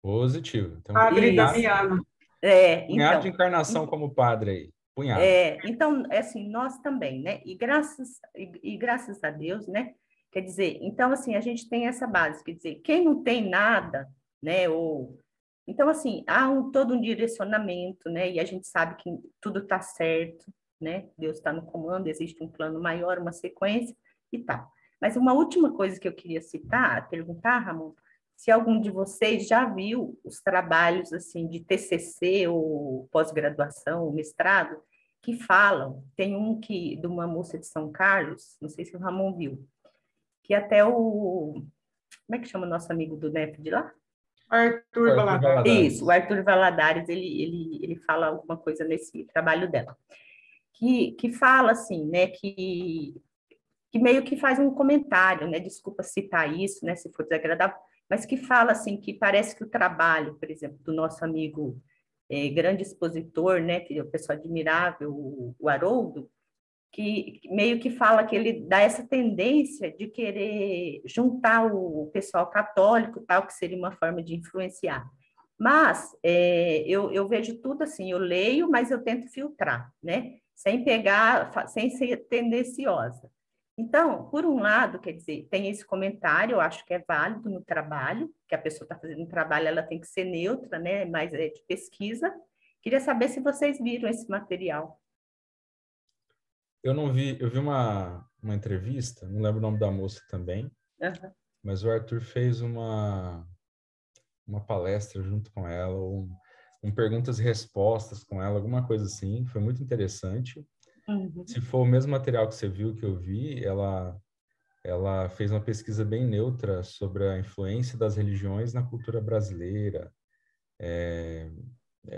Positivo. Então, Padre Damiano. Punhado de encarnação como padre aí. Punhado. Então, assim, nós também, né? E graças a Deus, né? Quer dizer, então, assim, a gente tem essa base, quer dizer, quem não tem nada, né? Então, assim, há todo um direcionamento, né? E a gente sabe que tudo está certo, né? Deus está no comando, existe um plano maior, uma sequência e tal. Mas uma última coisa que eu queria perguntar, Ramon, se algum de vocês já viu os trabalhos, assim, de TCC ou pós-graduação, ou mestrado, que falam, tem um de uma moça de São Carlos, não sei se o Ramon viu, que até como é que chama o nosso amigo do NEP de lá? Arthur Valadares. Isso, o Arthur Valadares, ele fala alguma coisa nesse trabalho dela, que fala assim, né, que meio que faz um comentário, né, desculpa citar isso, né, se for desagradável, mas que fala assim, que parece que o trabalho, por exemplo, do nosso amigo grande expositor, né, que é o pessoal admirável, o Haroldo, que meio que fala que ele dá essa tendência de querer juntar o pessoal católico, tal, que seria uma forma de influenciar. Mas eu vejo tudo assim, eu leio, mas eu tento filtrar, né? Sem ser tendenciosa. Então, por um lado, quer dizer, tem esse comentário, eu acho que é válido no trabalho, que a pessoa está fazendo um trabalho, ela tem que ser neutra, né? Mas é de pesquisa. Queria saber se vocês viram esse material. Eu não vi, eu vi uma entrevista, não lembro o nome da moça também, mas o Arthur fez uma palestra junto com ela, um perguntas e respostas com ela, alguma coisa assim, foi muito interessante. Se for o mesmo material que você viu, que eu vi, ela fez uma pesquisa bem neutra sobre a influência das religiões na cultura brasileira,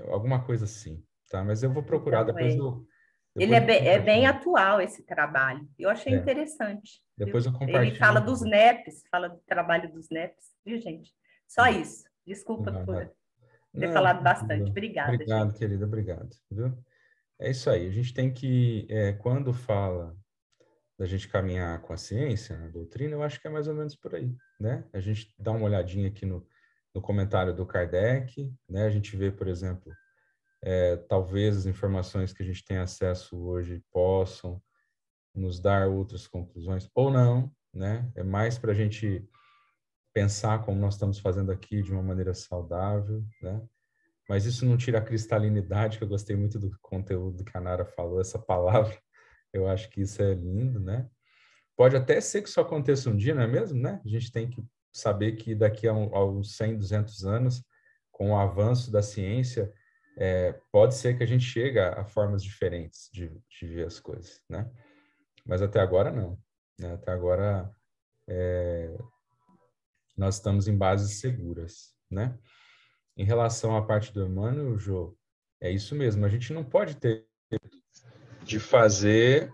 alguma coisa assim, tá? Mas eu vou procurar, então, depois ele é bem atual, esse trabalho. Eu achei interessante. Depois eu compartilho. Ele fala dos NEPs, fala do trabalho dos NEPs, viu, gente? Só isso. Desculpa por ter falado bastante. Obrigada, obrigado, gente. querida, obrigado. Viu? É isso aí. A gente tem que, quando fala da gente caminhar com a ciência, na doutrina, eu acho que é mais ou menos por aí, né? A gente dá uma olhadinha aqui no comentário do Kardec, né? A gente vê, por exemplo, talvez as informações que a gente tem acesso hoje possam nos dar outras conclusões, ou não, né? É mais para a gente pensar como nós estamos fazendo aqui de uma maneira saudável, né? Mas isso não tira a cristalinidade, que eu gostei muito do conteúdo que a Nara falou, essa palavra, eu acho que isso é lindo, né? Pode até ser que isso aconteça um dia, não é mesmo, né? A gente tem que saber que daqui a uns 100, 200 anos, com o avanço da ciência, pode ser que a gente chegue a formas diferentes de ver as coisas, né? Mas até agora não, né? Até agora nós estamos em bases seguras, né? Em relação à parte do Emmanuel, Jô, é isso mesmo, a gente não pode ter de fazer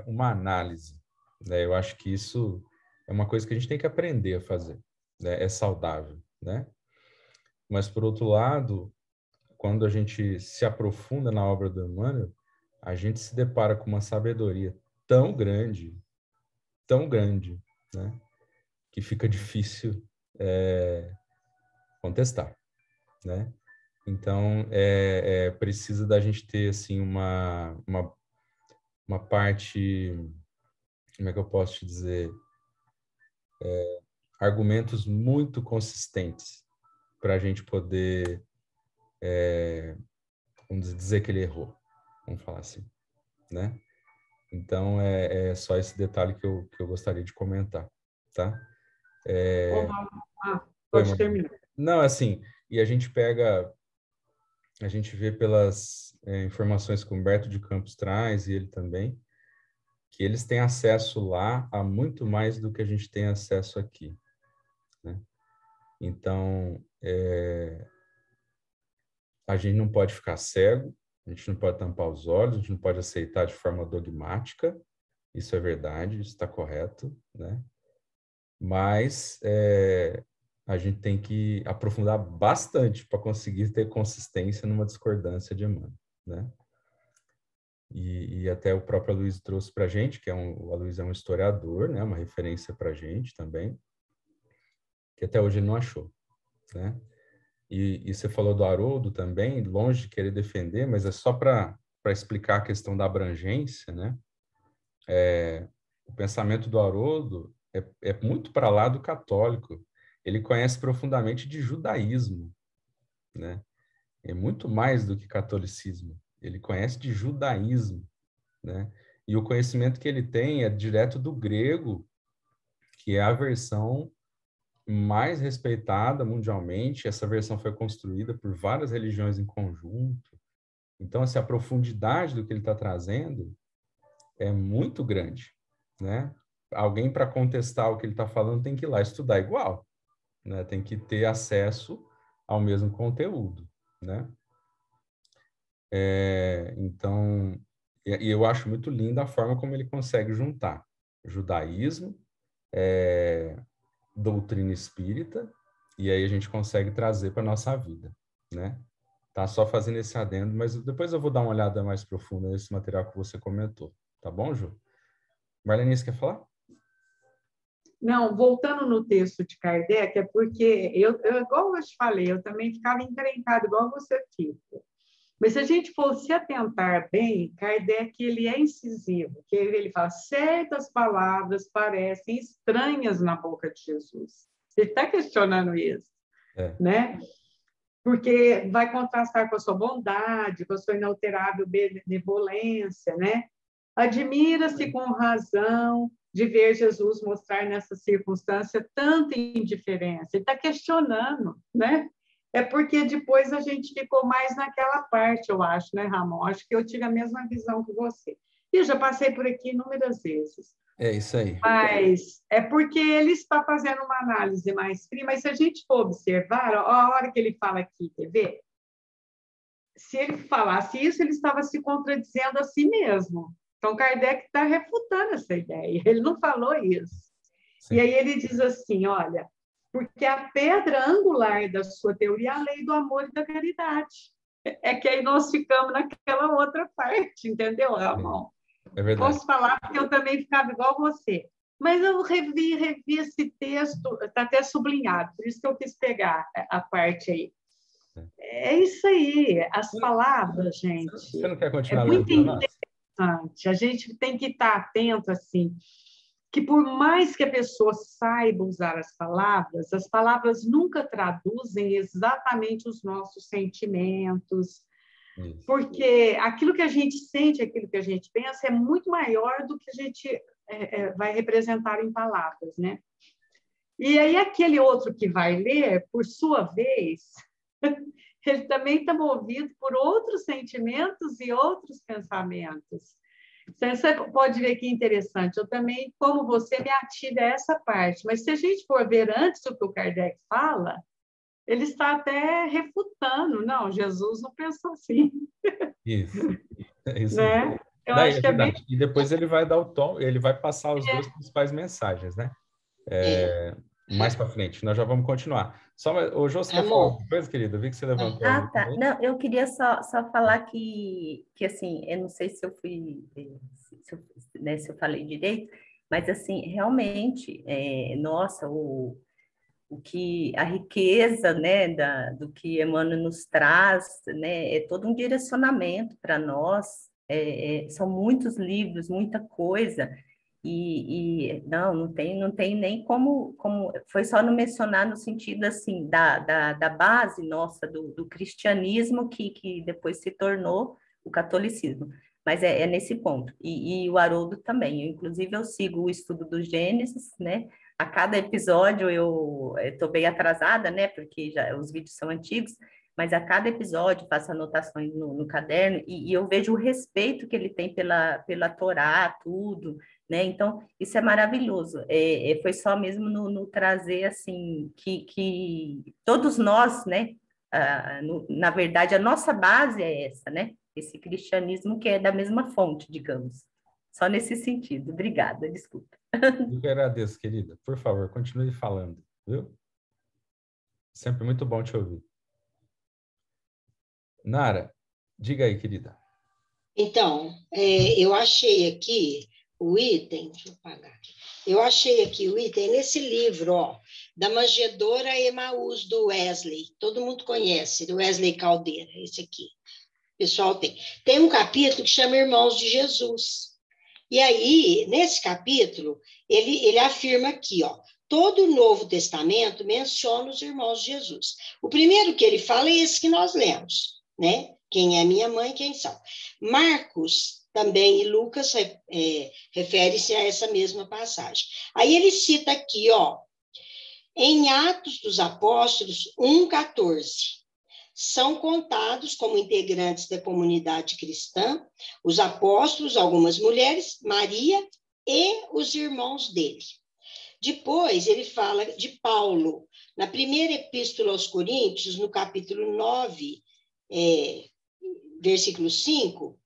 uma análise, né? Eu acho que isso é uma coisa que a gente tem que aprender a fazer, né? É saudável, né? Mas, por outro lado, quando a gente se aprofunda na obra do Emmanuel, a gente se depara com uma sabedoria tão grande, né? Que fica difícil contestar, né? Então, precisa da gente ter, assim, uma parte, como é que eu posso te dizer? Argumentos muito consistentes para a gente poder, vamos dizer que ele errou, vamos falar assim, né? Então, é só esse detalhe que eu gostaria de comentar, tá? Foi, Pode terminar. não, assim, e a gente vê pelas informações que o Humberto de Campos traz, e ele também, que eles têm acesso lá a muito mais do que a gente tem acesso aqui, né? Então, a gente não pode ficar cego, a gente não pode tampar os olhos, a gente não pode aceitar de forma dogmática, isso é verdade, isso está correto, né? Mas a gente tem que aprofundar bastante para conseguir ter consistência numa discordância de Emmanuel, né? E até o próprio Aloysio trouxe para a gente, o Aloysio é um historiador, né? Uma referência para a gente também, que até hoje ele não achou, né? E você falou do Haroldo também, longe de querer defender, mas é só para explicar a questão da abrangência, né? O pensamento do Haroldo é muito para lá do católico. Ele conhece profundamente de judaísmo, né? É muito mais do que catolicismo. Ele conhece de judaísmo, né? E o conhecimento que ele tem é direto do grego, que é a versão mais respeitada mundialmente. Essa versão foi construída por várias religiões em conjunto. Então, assim, a profundidade do que ele está trazendo é muito grande, né? Alguém para contestar o que ele está falando tem que ir lá estudar igual, né? Tem que ter acesso ao mesmo conteúdo, né? Então, e eu acho muito linda a forma como ele consegue juntar judaísmo, doutrina espírita, e aí a gente consegue trazer para nossa vida, né? Tá só fazendo esse adendo, mas depois eu vou dar uma olhada mais profunda nesse material que você comentou, tá bom, Ju? Marlene, você quer falar? Não, voltando no texto de Kardec, é porque igual eu te falei, eu também ficava encrencada, igual você fica. Mas se a gente for se atentar bem, Kardec ele é incisivo, que ele fala, certas palavras parecem estranhas na boca de Jesus. Ele está questionando isso, né? Porque vai contrastar com a sua bondade, com a sua inalterável benevolência, né? Admira-se com razão de ver Jesus mostrar nessa circunstância tanta indiferença. Ele está questionando, né? É porque depois a gente ficou mais naquela parte, eu acho, né, Ramon? Acho que eu tive a mesma visão que você. E eu já passei por aqui inúmeras vezes. É isso aí. Mas é porque ele está fazendo uma análise mais fria, mas se a gente for observar, a hora que ele fala aqui, quer ver? Se ele falasse isso, ele estava se contradizendo a si mesmo. Então, Kardec está refutando essa ideia. Ele não falou isso. Sim. E aí ele diz assim, olha, porque a pedra angular da sua teoria é a lei do amor e da caridade. É que aí nós ficamos naquela outra parte, entendeu, Ramon? É verdade. Posso falar porque eu também ficava igual você. Mas eu revi esse texto, está até sublinhado, por isso que eu quis pegar a parte aí. É isso aí, as palavras, gente. Você não quer continuar é muito interessante. A gente tem que estar atento, assim, que por mais que a pessoa saiba usar as palavras nunca traduzem exatamente os nossos sentimentos, porque aquilo que a gente sente, aquilo que a gente pensa é muito maior do que a gente vai representar em palavras, né? E aí aquele outro que vai ler, por sua vez, ele também está movido por outros sentimentos e outros pensamentos. Você pode ver que interessante. Eu também, como você, me ativo a essa parte. Mas se a gente for ver antes do que o Kardec fala, ele está até refutando. Não, Jesus não pensou assim. Isso. É isso. Né? Eu Daí, acho é que é bem... verdade. E depois ele vai dar o tom, ele vai passar as duas principais mensagens, né? Mais para frente. Nós já vamos continuar. Ô, Jô, você quer falar Amor. alguma coisa, querida? Eu vi que você levantou a Ah, mão tá. aí. Não, eu queria só falar que assim, eu não sei se eu fui, se eu falei direito, mas assim, realmente, nossa, o que a riqueza, né, do que Emmanuel nos traz, né, é todo um direcionamento para nós. São muitos livros, muita coisa. E não tem nem como foi só não mencionar no sentido assim da base nossa do cristianismo que depois se tornou o catolicismo, mas é nesse ponto. E o Haroldo também. Inclusive eu sigo o estudo do Gênesis, né? A cada episódio eu estou bem atrasada, né? Porque já os vídeos são antigos, mas a cada episódio faço anotações no caderno e eu vejo o respeito que ele tem pela Torá, tudo, né? Então, isso é maravilhoso. Foi só mesmo no trazer, assim, que todos nós, né? Na verdade, a nossa base é essa, né? Esse cristianismo que é da mesma fonte, digamos. Só nesse sentido. Obrigada, desculpa. Eu que agradeço, querida. Por favor, continue falando, viu? Sempre muito bom te ouvir. Nara, diga aí, querida. Então, eu achei aqui o item, deixa eu pagar aqui. Eu achei aqui o item nesse livro, ó, da Manjedoura Emaús, do Wesley. Todo mundo conhece, do Wesley Caldeira, esse aqui. O pessoal tem. Tem um capítulo que chama Irmãos de Jesus. E aí, nesse capítulo, ele afirma aqui, ó, todo o Novo Testamento menciona os irmãos de Jesus. O primeiro que ele fala é esse que nós lemos, né? Quem é minha mãe, quem são. Marcos também e Lucas refere-se a essa mesma passagem. Aí ele cita aqui, ó, em Atos dos Apóstolos 1:14. São contados como integrantes da comunidade cristã os apóstolos, algumas mulheres, Maria e os irmãos dele. Depois ele fala de Paulo, na primeira epístola aos Coríntios, no capítulo 9, versículo 5,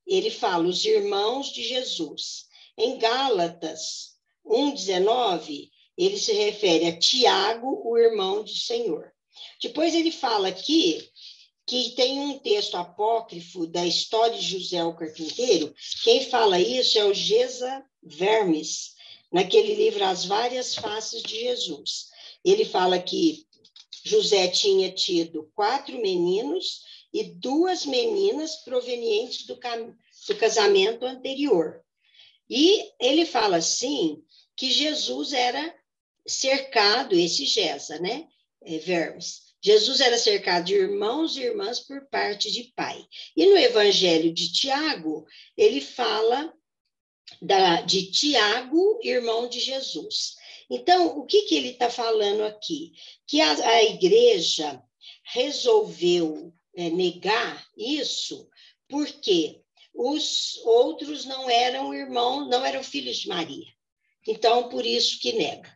ele fala os irmãos de Jesus. Em Gálatas 1:19, ele se refere a Tiago, o irmão do Senhor. Depois ele fala aqui que tem um texto apócrifo da história de José o Carpinteiro. Quem fala isso é o Gesa Vermes, naquele livro As Várias Faces de Jesus. Ele fala que José tinha tido 4 meninos e 2 meninas provenientes do casamento anterior. E ele fala assim que Jesus era cercado, esse Gesa, né? Vermes. Jesus era cercado de irmãos e irmãs por parte de pai. E no Evangelho de Tiago, ele fala de Tiago, irmão de Jesus. Então, o que ele está falando aqui? Que a igreja resolveu negar isso porque os outros não eram irmãos, não eram filhos de Maria. Então, por isso que nega.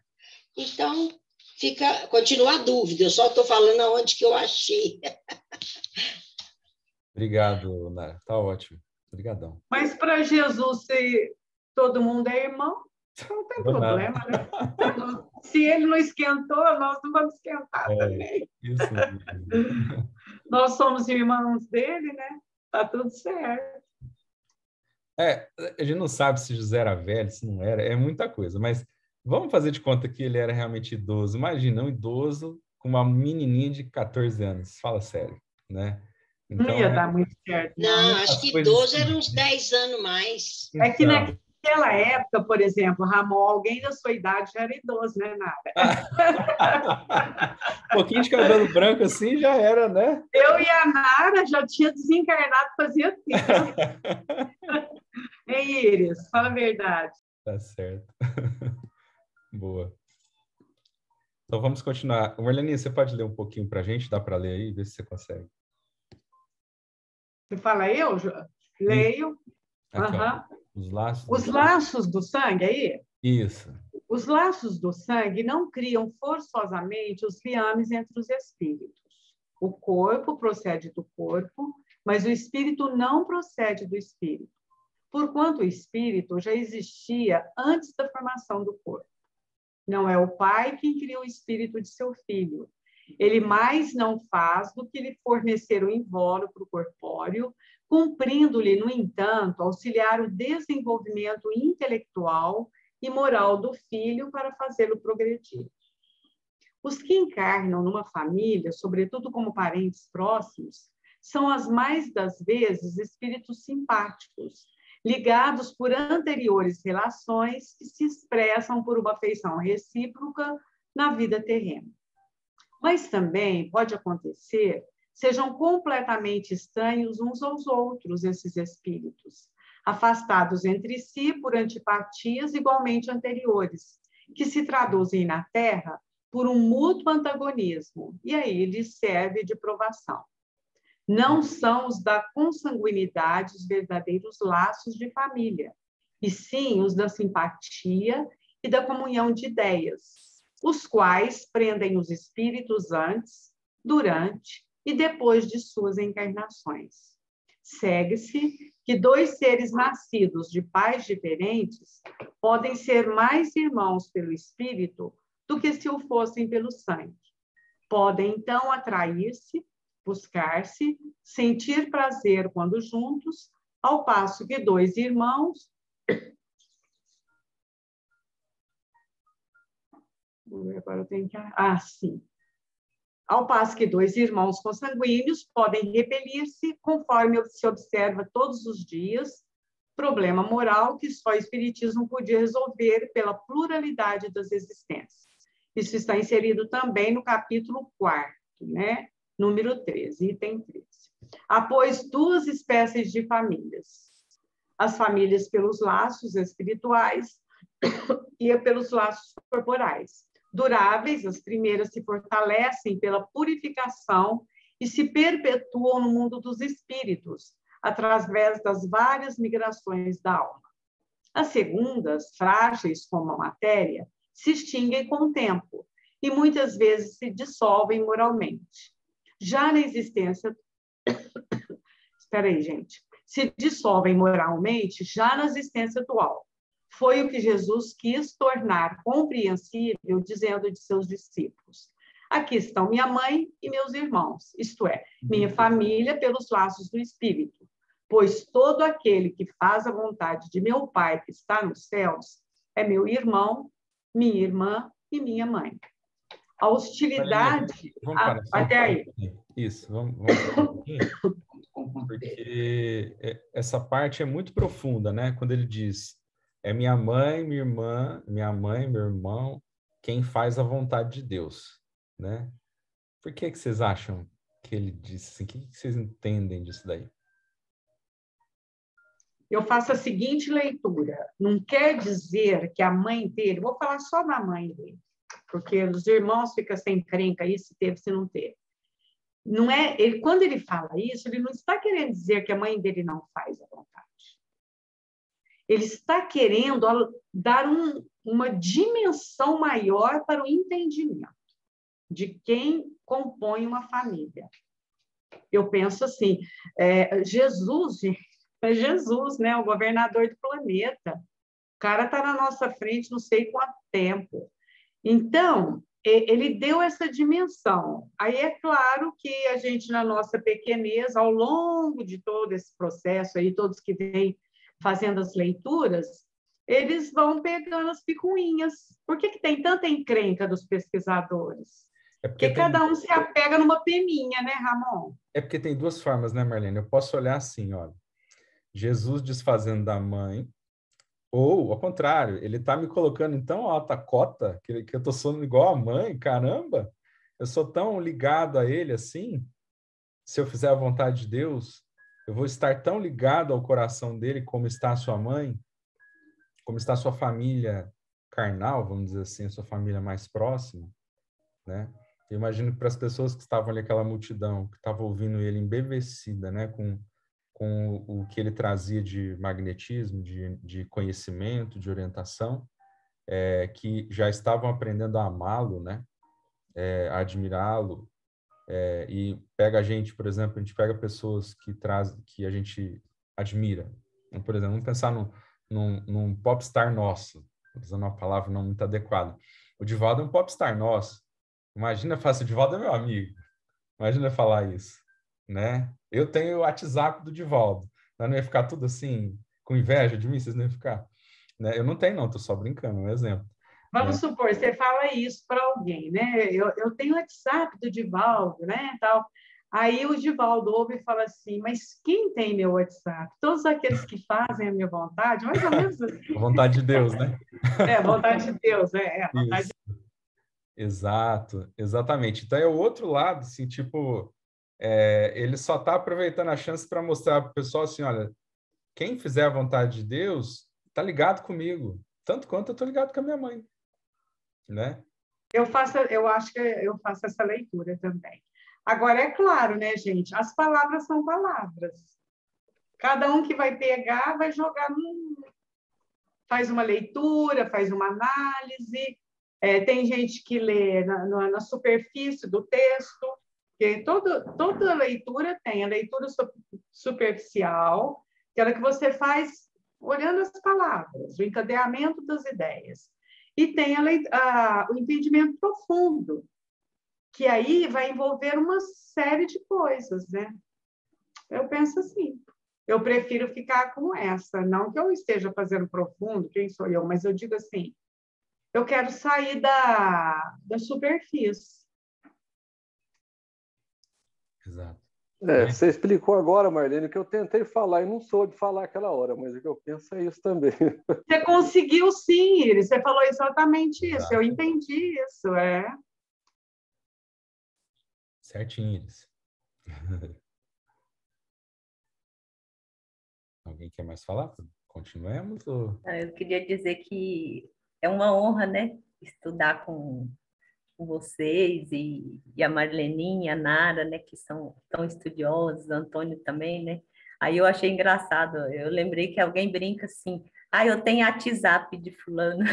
Então, continua a dúvida, eu só estou falando aonde que eu achei. Obrigado, Nara. Tá ótimo. Obrigadão. Mas para Jesus, se todo mundo é irmão, não tem problema, né? Se ele não esquentou, nós não vamos esquentar também. Isso mesmo. Nós somos irmãos dele, né? Tá tudo certo. A gente não sabe se José era velho, se não era, é muita coisa, mas vamos fazer de conta que ele era realmente idoso. Imagina um idoso com uma menininha de 14 anos, fala sério, né? Então, não ia dar muito certo. Não, acho que idoso era uns 10 anos mais. É que naquela época, por exemplo, Ramon, alguém da sua idade já era idoso, né, Nara? Um pouquinho de cabelo branco assim já era, né? Eu e a Nara já tinha desencarnado fazia tempo. Ei, Iris, fala a verdade. Tá certo. Boa. Então vamos continuar. Marlene, você pode ler um pouquinho para a gente? Dá para ler aí? Ver se você consegue. Você fala eu? Leio. Aqui, ó, os laços do sangue aí? Isso. Os laços do sangue não criam forçosamente os liames entre os espíritos. O corpo procede do corpo, mas o espírito não procede do espírito. porquanto o espírito já existia antes da formação do corpo. Não é o pai quem cria o espírito de seu filho. Ele mais não faz do que lhe fornecer o invólucro corpóreo, cumprindo-lhe, no entanto, auxiliar o desenvolvimento intelectual e moral do filho para fazê-lo progredir. Os que encarnam numa família, sobretudo como parentes próximos, são as mais das vezes espíritos simpáticos, ligados por anteriores relações que se expressam por uma afeição recíproca na vida terrena. Mas também pode acontecer sejam completamente estranhos uns aos outros esses espíritos, afastados entre si por antipatias igualmente anteriores, que se traduzem na Terra por um mútuo antagonismo, e aí lhes serve de provação. Não são os da consanguinidade os verdadeiros laços de família, e sim os da simpatia e da comunhão de ideias, os quais prendem os espíritos antes, durante e depois de suas encarnações. Segue-se que dois seres nascidos de pais diferentes podem ser mais irmãos pelo espírito do que se o fossem pelo sangue. Podem, então, atrair-se, buscar-se, sentir prazer quando juntos, ao passo que dois irmãos... Agora eu tenho que... sim. Ao passo que dois irmãos consanguíneos podem repelir-se conforme se observa todos os dias, problema moral que só o Espiritismo podia resolver pela pluralidade das existências. Isso está inserido também no capítulo 4º, né? Número 13, item 13. Após duas espécies de famílias. As famílias pelos laços espirituais e pelos laços corporais. Duráveis, as primeiras se fortalecem pela purificação e se perpetuam no mundo dos espíritos, através das várias migrações da alma. As segundas, frágeis como a matéria, se extinguem com o tempo e muitas vezes se dissolvem moralmente. Já na existência... Espera aí, gente. Se dissolvem moralmente já na existência atual. Foi o que Jesus quis tornar compreensível, dizendo de seus discípulos: aqui estão minha mãe e meus irmãos, isto é, minha família pelos laços do Espírito, pois todo aquele que faz a vontade de meu Pai que está nos céus é meu irmão, minha irmã e minha mãe. A hostilidade... Vamos parar, até aí. Isso, vamos parar um pouquinho, porque essa parte é muito profunda, né? Quando ele diz... É minha mãe, minha irmã, minha mãe, meu irmão, quem faz a vontade de Deus, né? Por que vocês acham que ele disse assim? O que vocês entendem disso daí? Eu faço a seguinte leitura. Não quer dizer que a mãe dele... Vou falar só da mãe dele, porque os irmãos ficam sem crenca aí, se teve, se não teve. Não é, ele, quando ele fala isso, ele não está querendo dizer que a mãe dele não faz a vontade. Ele está querendo dar uma dimensão maior para o entendimento de quem compõe uma família. Eu penso assim, Jesus, né, o governador do planeta. O cara está na nossa frente não sei quanto tempo. Então, ele deu essa dimensão. Aí é claro que a gente, na nossa pequenez, ao longo de todo esse processo, aí, todos que vêm fazendo as leituras, eles vão pegando as picuinhas. Por que tem tanta encrenca dos pesquisadores? Porque cada um se apega numa peninha, né, Ramon? É porque tem duas formas, né, Marlene? Eu posso olhar assim, olha, Jesus desfazendo da mãe, ou, ao contrário, ele está me colocando em tão alta cota que eu estou sendo igual a mãe, caramba, eu sou tão ligado a ele assim, se eu fizer a vontade de Deus, eu vou estar tão ligado ao coração dele como está a sua mãe, como está a sua família carnal, vamos dizer assim, a sua família mais próxima, né? Eu imagino que para as pessoas que estavam ali, aquela multidão, que estava ouvindo ele embevecida, né, com o que ele trazia de magnetismo, de conhecimento, de orientação, que já estavam aprendendo a amá-lo, né, a admirá-lo, e pega a gente, por exemplo, a gente pega pessoas que a gente admira, Por exemplo, vamos pensar num popstar nosso, usando uma palavra não muito adequada. O Divaldo é um popstar nosso. Imagina falar assim, o Divaldo é meu amigo. Imagina falar isso, né? Eu tenho o WhatsApp do Divaldo. Não ia ficar tudo assim, com inveja de mim? Vocês não iam ficar? Né? Eu não tenho, não. Estou só brincando, um exemplo. Vamos supor, você fala isso para alguém, né? Eu tenho o WhatsApp do Divaldo, né? Tal. Aí o Divaldo ouve e fala assim, mas quem tem meu WhatsApp? Todos aqueles que fazem a minha vontade, mais ou menos assim. Vontade de Deus, né? Vontade de Deus, vontade de... Exato, exatamente. Então é o outro lado, assim, tipo, ele só está aproveitando a chance para mostrar para o pessoal assim, olha, quem fizer a vontade de Deus está ligado comigo, tanto quanto eu estou ligado com a minha mãe, né? Eu acho que eu faço essa leitura também. Agora, é claro, né, gente? As palavras são palavras. Cada um que vai pegar, vai jogar faz uma leitura, faz uma análise. Tem gente que lê na superfície do texto, porque toda leitura tem a leitura superficial, aquela que você faz olhando as palavras, o encadeamento das ideias. E tem o entendimento profundo, que aí vai envolver uma série de coisas, né? Eu penso assim, eu prefiro ficar com essa, não que eu esteja fazendo profundo, quem sou eu, mas eu digo assim, eu quero sair da superfície. Exato. Você explicou agora, Marlene, que eu tentei falar e não soube falar aquela hora, mas o que eu penso é isso também. Você conseguiu sim, Iris, você falou exatamente isso, eu entendi isso, Certinho, Iris. Alguém quer mais falar? Continuemos? Ou... Eu queria dizer que é uma honra, né, estudar com vocês e a Marleninha, a Nara, né, que são tão estudiosos, Antônio também, né? Aí eu achei engraçado, eu lembrei que alguém brinca assim, eu tenho WhatsApp de fulano.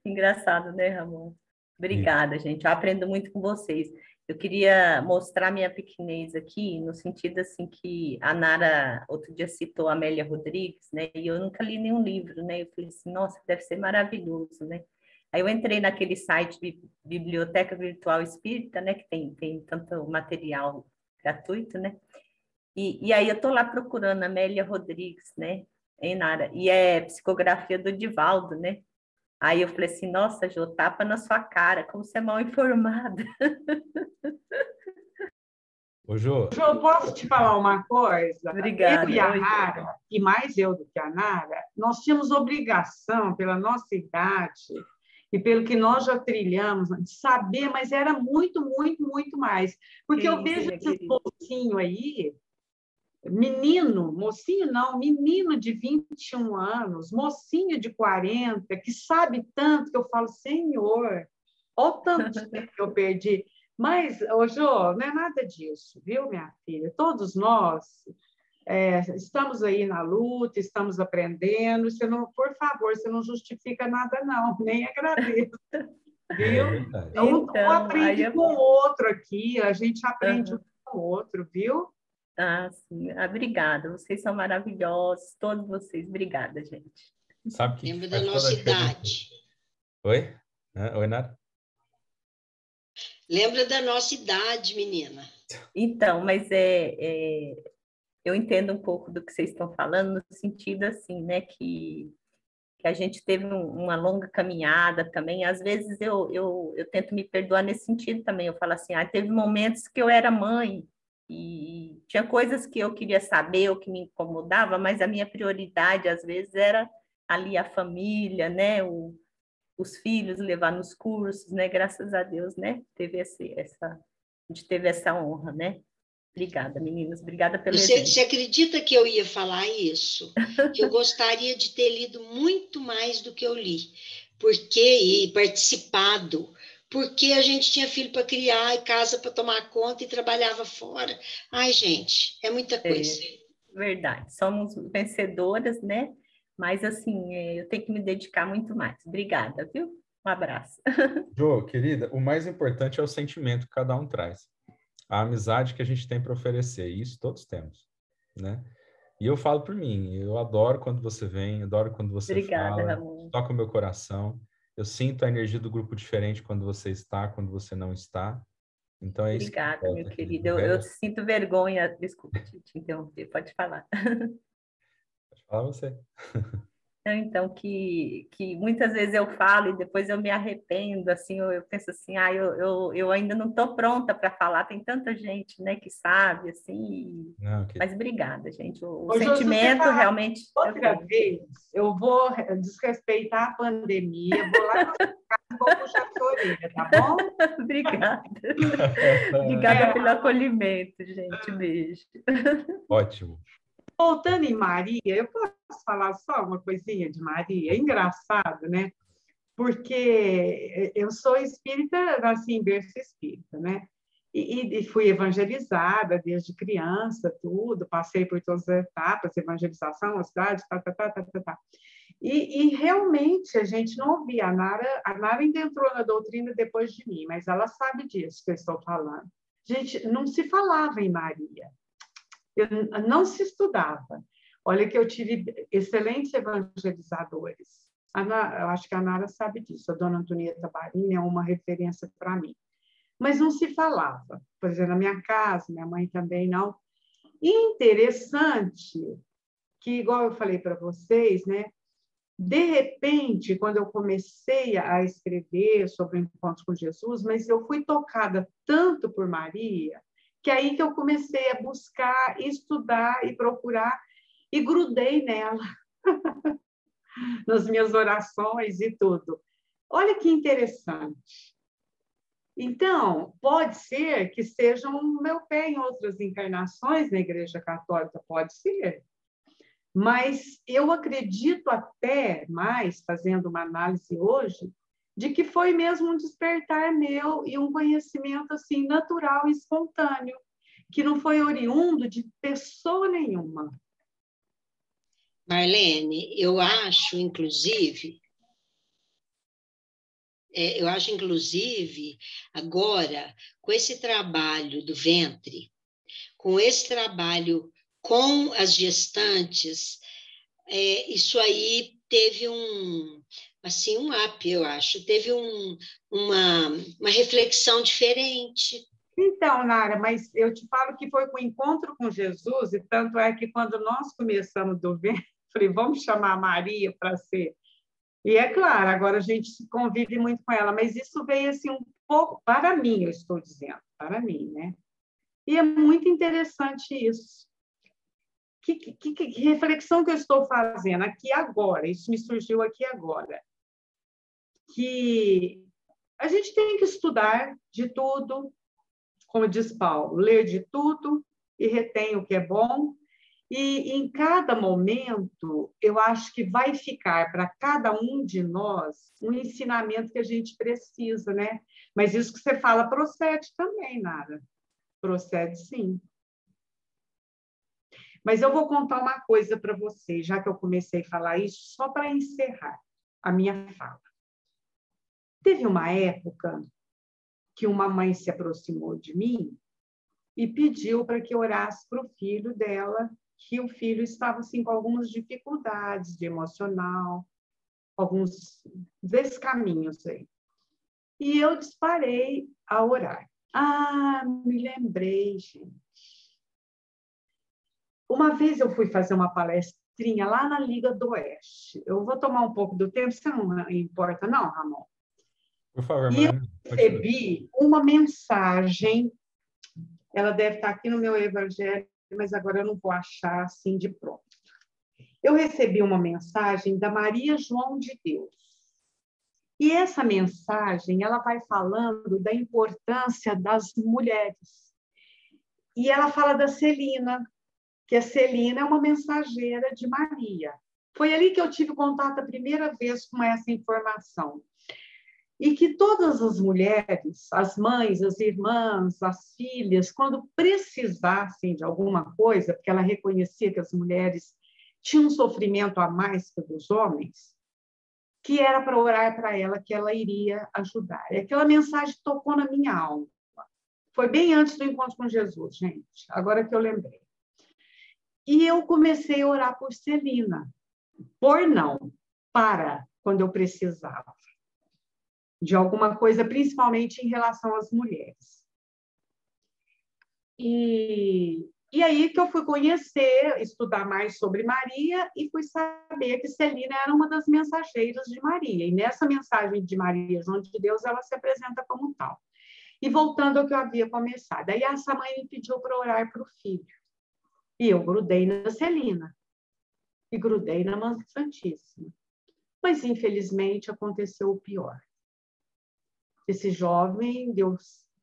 Engraçado, né, Ramon? Obrigada, gente. Eu aprendo muito com vocês. Eu queria mostrar minha pequenez aqui, no sentido assim que a Nara outro dia citou a Amélia Rodrigues, né? E eu nunca li nenhum livro, né? Eu falei assim, nossa, deve ser maravilhoso, né? Aí eu entrei naquele site de Biblioteca Virtual Espírita, né? Que tem tanto material gratuito, né? E aí eu tô lá procurando a Amélia Rodrigues, né? Hein, Nara? E é psicografia do Divaldo, né? Aí eu falei assim, nossa, Jô, tapa na sua cara, como você é mal informada. Ô, Jô. Jô, posso te falar uma coisa? Obrigada. Eu e a Nara, e mais eu do que a Nara, nós tínhamos obrigação, pela nossa idade e pelo que nós já trilhamos, de saber, mas era muito, muito, muito mais. Porque eu vejo esse mocinho aí, mocinho não, menino de 21 anos, mocinho de 40, que sabe tanto que eu falo, Senhor, olha o tanto de tempo que eu perdi. Mas, Jô, não é nada disso, viu, minha filha? Todos nós estamos aí na luta, estamos aprendendo. Você não, por favor, você não justifica nada, não, nem agradeço. Viu? Então, um aprende com o outro aqui, a gente aprende um com o outro, viu? Sim. Obrigada. Vocês são maravilhosos, todos vocês. Obrigada, gente. Sabe que lembra da nossa idade. Oi? Oi, Nara? Lembra da nossa idade, menina. Então, mas eu entendo um pouco do que vocês estão falando, no sentido assim, né, que a gente teve uma longa caminhada também. Às vezes eu tento me perdoar nesse sentido também. Eu falo assim, teve momentos que eu era mãe, e tinha coisas que eu queria saber ou que me incomodava, mas a minha prioridade às vezes era ali a família, né, os filhos, levar nos cursos, né, graças a Deus, né, a gente teve essa honra, né. Obrigada, meninas, obrigada pelo exemplo. Você acredita que eu ia falar isso? Que eu gostaria de ter lido muito mais do que eu li, e participado, porque a gente tinha filho para criar e casa para tomar conta e trabalhava fora. Ai, gente, é muita coisa. Verdade, somos vencedoras, né? Mas, assim, eu tenho que me dedicar muito mais. Obrigada, viu? Um abraço. Jô, querida, o mais importante é o sentimento que cada um traz. A amizade que a gente tem para oferecer, e isso todos temos, né? E eu falo por mim, eu adoro quando você vem, adoro quando você Obrigada, fala, Ramon. toca o meu coração. Eu sinto a energia do grupo diferente quando você está, quando você não está. Então é isso que Obrigada, meu importa, querido. querido. Eu sinto vergonha, desculpa te interromper, pode falar. Pode falar você. Então, que muitas vezes eu falo e depois eu me arrependo, assim, eu penso assim, eu ainda não estou pronta para falar, tem tanta gente, né, que sabe, assim, Não, mas obrigada, gente, o Ô, Jô, se você sentimento falar realmente eu outra tenho. vez, eu vou desrespeitar a pandemia, vou lá na sua casa e vou puxar sua orelha, tá bom? Obrigada. Obrigada É, pelo acolhimento, gente, beijo. Ótimo. voltando em Maria, eu posso falar só uma coisinha de Maria? É engraçado, né? Porque eu sou espírita, nasci em berço espírita, né? E fui evangelizada desde criança, tudo, passei por todas as etapas, evangelização, a cidade, tá. E realmente a gente não ouvia. A Nara ainda entrou na doutrina depois de mim, mas ela sabe disso que eu estou falando. Gente, não se falava em Maria, não se estudava. Olha que eu tive excelentes evangelizadores. Eu acho que a Nara sabe disso. A dona Antonieta Barini é uma referência para mim. Mas não se falava. Por exemplo, na minha casa, minha mãe também não. E interessante que, igual eu falei para vocês, né? De repente, quando eu comecei a escrever sobre o encontro com Jesus, mas eu fui tocada tanto por Maria, que aí que eu comecei a buscar, estudar e procurar, e grudei nela, nas minhas orações e tudo. Olha que interessante. Então, pode ser que seja um meu pé em outras encarnações na Igreja Católica, pode ser. Mas eu acredito até mais, fazendo uma análise hoje, de que foi mesmo um despertar meu e um conhecimento assim natural e espontâneo, que não foi oriundo de pessoa nenhuma. Marlene, eu acho, inclusive, agora, com esse trabalho do ventre, com esse trabalho com as gestantes, isso aí teve um up, eu acho, teve uma reflexão diferente. Então, Nara, mas eu te falo que foi com o encontro com Jesus, e tanto é que quando nós começamos do ventre, falei, vamos chamar a Maria para ser. E é claro, agora a gente convive muito com ela, mas isso veio assim um pouco, para mim, eu estou dizendo, para mim, né? E é muito interessante isso. Que reflexão que eu estou fazendo aqui agora, isso me surgiu aqui agora, que a gente tem que estudar de tudo, como diz Paulo, ler de tudo e retém o que é bom, e em cada momento, eu acho que vai ficar para cada um de nós um ensinamento que a gente precisa, né? Mas isso que você fala procede também, Nara. Procede, sim. Mas eu vou contar uma coisa para vocês, já que eu comecei a falar isso, só para encerrar a minha fala. Teve uma época que uma mãe se aproximou de mim e pediu para que eu orasse para o filho dela, que o filho estava assim, com algumas dificuldades de emocional, alguns descaminhos aí. E eu disparei a orar. Me lembrei, gente. Uma vez eu fui fazer uma palestrinha lá na Liga do Oeste. Eu vou tomar um pouco do tempo, você não importa não, Ramon? Por favor, E eu Marlene. recebi uma mensagem, ela deve estar aqui no meu evangelho, mas agora eu não vou achar assim de pronto. Eu recebi uma mensagem da Maria João de Deus. E essa mensagem, ela vai falando da importância das mulheres. E ela fala da Celina, que a Celina é uma mensageira de Maria. Foi ali que eu tive contato a primeira vez com essa informação. E que todas as mulheres, as mães, as irmãs, as filhas, quando precisassem de alguma coisa, porque ela reconhecia que as mulheres tinham um sofrimento a mais que o dos homens, que era para orar para ela, que ela iria ajudar. E aquela mensagem tocou na minha alma. Foi bem antes do encontro com Jesus, gente, agora que eu lembrei. E eu comecei a orar por Celina. Para, quando eu precisava de alguma coisa, principalmente em relação às mulheres. E aí que eu fui conhecer, estudar mais sobre Maria e fui saber que Celina era uma das mensageiras de Maria. E nessa mensagem de Maria, junto de Deus, ela se apresenta como tal. E voltando ao que eu havia começado, aí essa mãe me pediu para orar para o filho. E eu grudei na Celina e grudei na Mãe Santíssima. Mas, infelizmente, aconteceu o pior. Esse jovem deu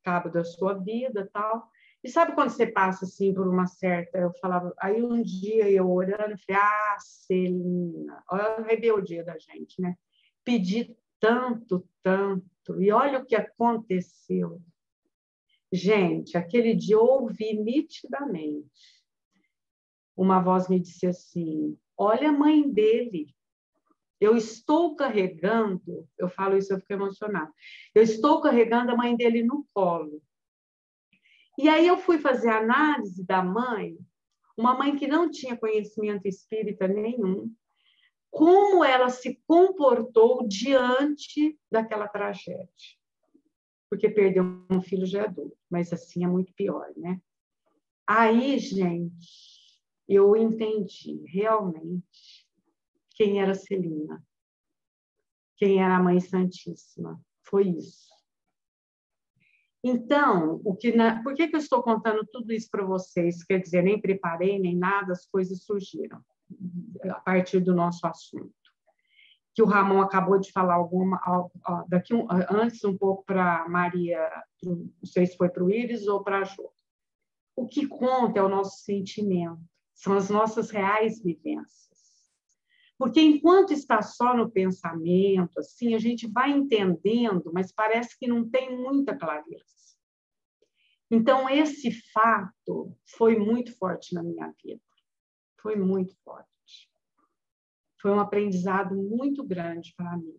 cabo da sua vida, tal. E sabe quando você passa assim por uma certa... Eu falava... Aí um dia eu orando, falei, Celina, olha a rebeldia da gente, né? Pedi tanto, tanto. E olha o que aconteceu. Gente, aquele dia eu ouvi nitidamente. Uma voz me disse assim, olha a mãe dele. Eu estou carregando, eu falo isso, eu fico emocionada. Eu estou carregando a mãe dele no colo. E aí eu fui fazer a análise da mãe, uma mãe que não tinha conhecimento espírita nenhum, como ela se comportou diante daquela tragédia. Porque perdeu um filho já adulto, mas assim é muito pior, né? Aí, gente, eu entendi realmente quem era Celina, quem era a Mãe Santíssima. Foi isso. Então, por que eu estou contando tudo isso para vocês? Quer dizer, nem preparei, nem nada, as coisas surgiram a partir do nosso assunto. Que o Ramon acabou de falar antes um pouco para Maria, não sei se foi para o Íris ou para a Jô. O que conta é o nosso sentimento, são as nossas reais vivências. Porque enquanto está só no pensamento, assim, a gente vai entendendo, mas parece que não tem muita clareza. Então, esse fato foi muito forte na minha vida. Foi muito forte. Foi um aprendizado muito grande para mim.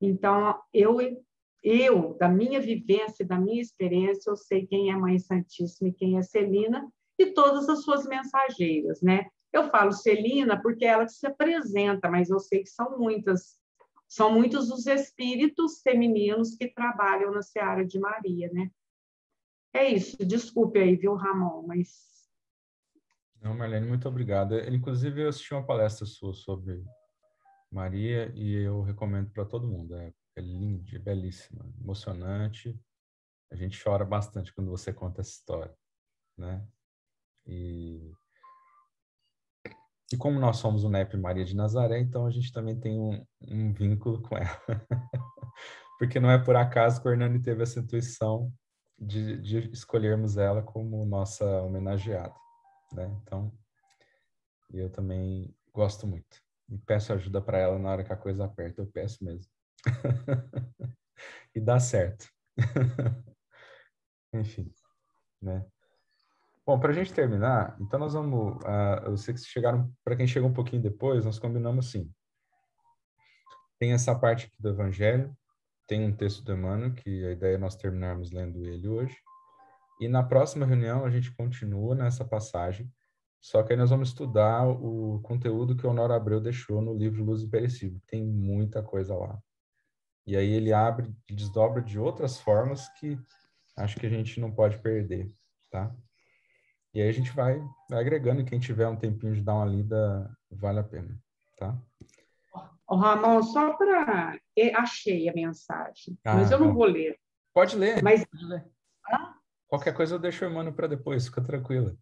Então, eu, da minha vivência, da minha experiência, eu sei quem é a Mãe Santíssima e quem é Celina e todas as suas mensageiras, né? Eu falo Celina porque é ela que se apresenta, mas eu sei que são muitos os espíritos femininos que trabalham na seara de Maria, né? É isso, desculpe aí, viu, Ramon, mas... Não, Marlene, muito obrigado. Inclusive, eu assisti uma palestra sua sobre Maria e eu recomendo para todo mundo. É linda, é belíssima, emocionante. A gente chora bastante quando você conta essa história, né? E como nós somos o NEP Maria de Nazaré, então a gente também tem um vínculo com ela. Porque não é por acaso que o Hernani teve essa intuição de escolhermos ela como nossa homenageada, né? Então, eu também gosto muito. E peço ajuda para ela na hora que a coisa aperta, eu peço mesmo. E dá certo. Enfim, né? Bom, para a gente terminar, então nós vamos... eu sei que chegaram, para quem chegou um pouquinho depois, nós combinamos assim. Tem essa parte aqui do Evangelho, tem um texto do Emmanuel, que a ideia é nós terminarmos lendo ele hoje. E na próxima reunião a gente continua nessa passagem, só que aí nós vamos estudar o conteúdo que o Honório Abreu deixou no livro Luz Imperecível. Tem muita coisa lá. E aí ele abre e desdobra de outras formas que acho que a gente não pode perder, tá? E aí a gente vai agregando, e quem tiver um tempinho de dar uma lida, vale a pena, tá? Ramon, só para... Achei a mensagem, mas eu não vou ler. Pode ler. Mas... Pode ler. Qualquer coisa eu deixo o Emmanuel para depois, fica tranquila.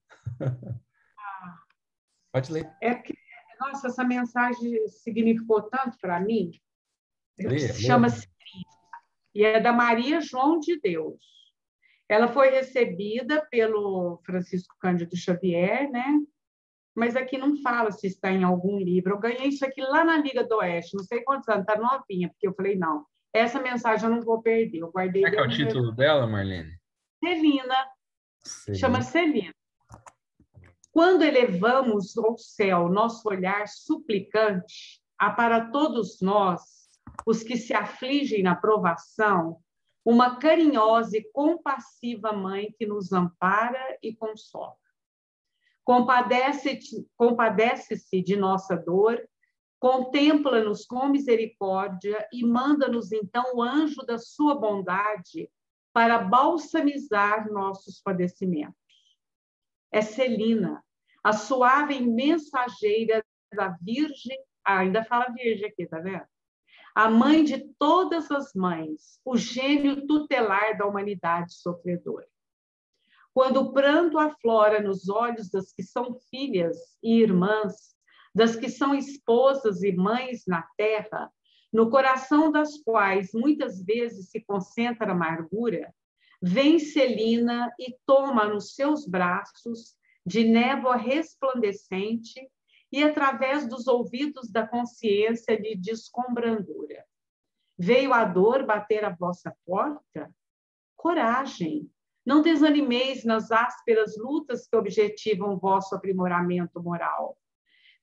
Pode ler. É que, nossa, essa mensagem significou tanto para mim. Chama-se e é da Maria João de Deus. Ela foi recebida pelo Francisco Cândido Xavier, né? Mas aqui não fala se está em algum livro. Eu ganhei isso aqui lá na Liga do Oeste, não sei quantos anos, está novinha, porque eu falei, não, essa mensagem eu não vou perder. Eu guardei. Como é que é o título dela, Marlene? Celina. Chama Celina. Quando elevamos ao céu nosso olhar suplicante, há para todos nós, os que se afligem na provação, uma carinhosa e compassiva mãe que nos ampara e consola. Compadece-se de nossa dor, contempla-nos com misericórdia e manda-nos, então, o anjo da sua bondade para balsamizar nossos padecimentos. É Celina, a suave mensageira da Virgem, ainda fala Virgem aqui, tá vendo? A mãe de todas as mães, o gênio tutelar da humanidade sofredora. Quando o pranto aflora nos olhos das que são filhas e irmãs, das que são esposas e mães na terra, no coração das quais muitas vezes se concentra a amargura, vem Celina e toma nos seus braços, de névoa resplandecente, e através dos ouvidos da consciência lhe diz com brandura: veio a dor bater à vossa porta? Coragem! Não desanimeis nas ásperas lutas que objetivam vosso aprimoramento moral.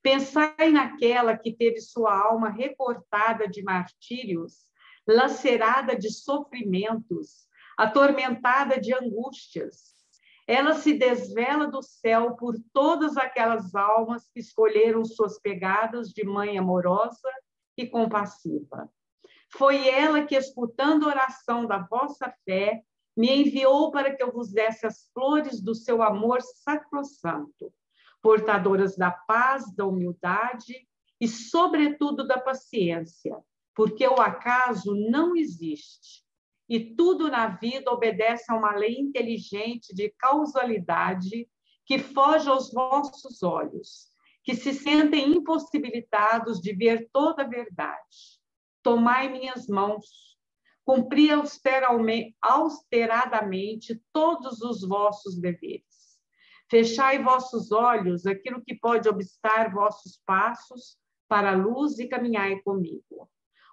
Pensai naquela que teve sua alma recortada de martírios, lacerada de sofrimentos, atormentada de angústias. Ela se desvela do céu por todas aquelas almas que escolheram suas pegadas de mãe amorosa e compassiva. Foi ela que, escutando a oração da vossa fé, me enviou para que eu vos desse as flores do seu amor sacrossanto, portadoras da paz, da humildade e, sobretudo, da paciência, porque o acaso não existe. E tudo na vida obedece a uma lei inteligente de causalidade que foge aos vossos olhos, que se sentem impossibilitados de ver toda a verdade. Tomai minhas mãos, cumpri austeradamente todos os vossos deveres. Fechai vossos olhos, aquilo que pode obstar vossos passos para a luz, e caminhai comigo.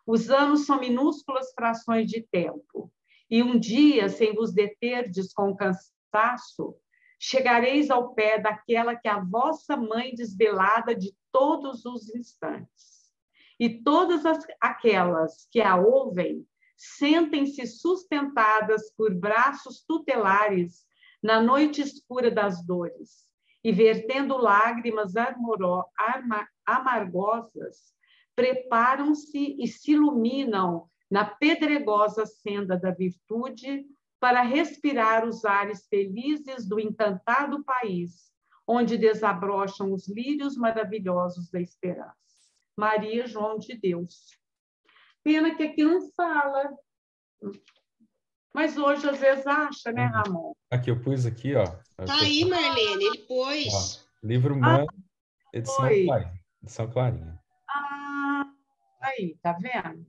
Os anos são minúsculas frações de tempo, e um dia, sem vos deterdes com cansaço, chegareis ao pé daquela que é a vossa mãe desvelada de todos os instantes. E todas aquelas que a ouvem sentem-se sustentadas por braços tutelares na noite escura das dores, e vertendo lágrimas amargosas, preparam-se e se iluminam na pedregosa senda da virtude para respirar os ares felizes do encantado país, onde desabrocham os lírios maravilhosos da esperança. Maria João de Deus. Pena que aqui não fala, mas hoje às vezes acha, né, Ramon? Aqui, eu pus aqui, ó. Tá aí, Marlene, ele pôs. Ó, livro humano, edição foi. Clarinha. Edição Clarinha. Ah, aí, tá vendo?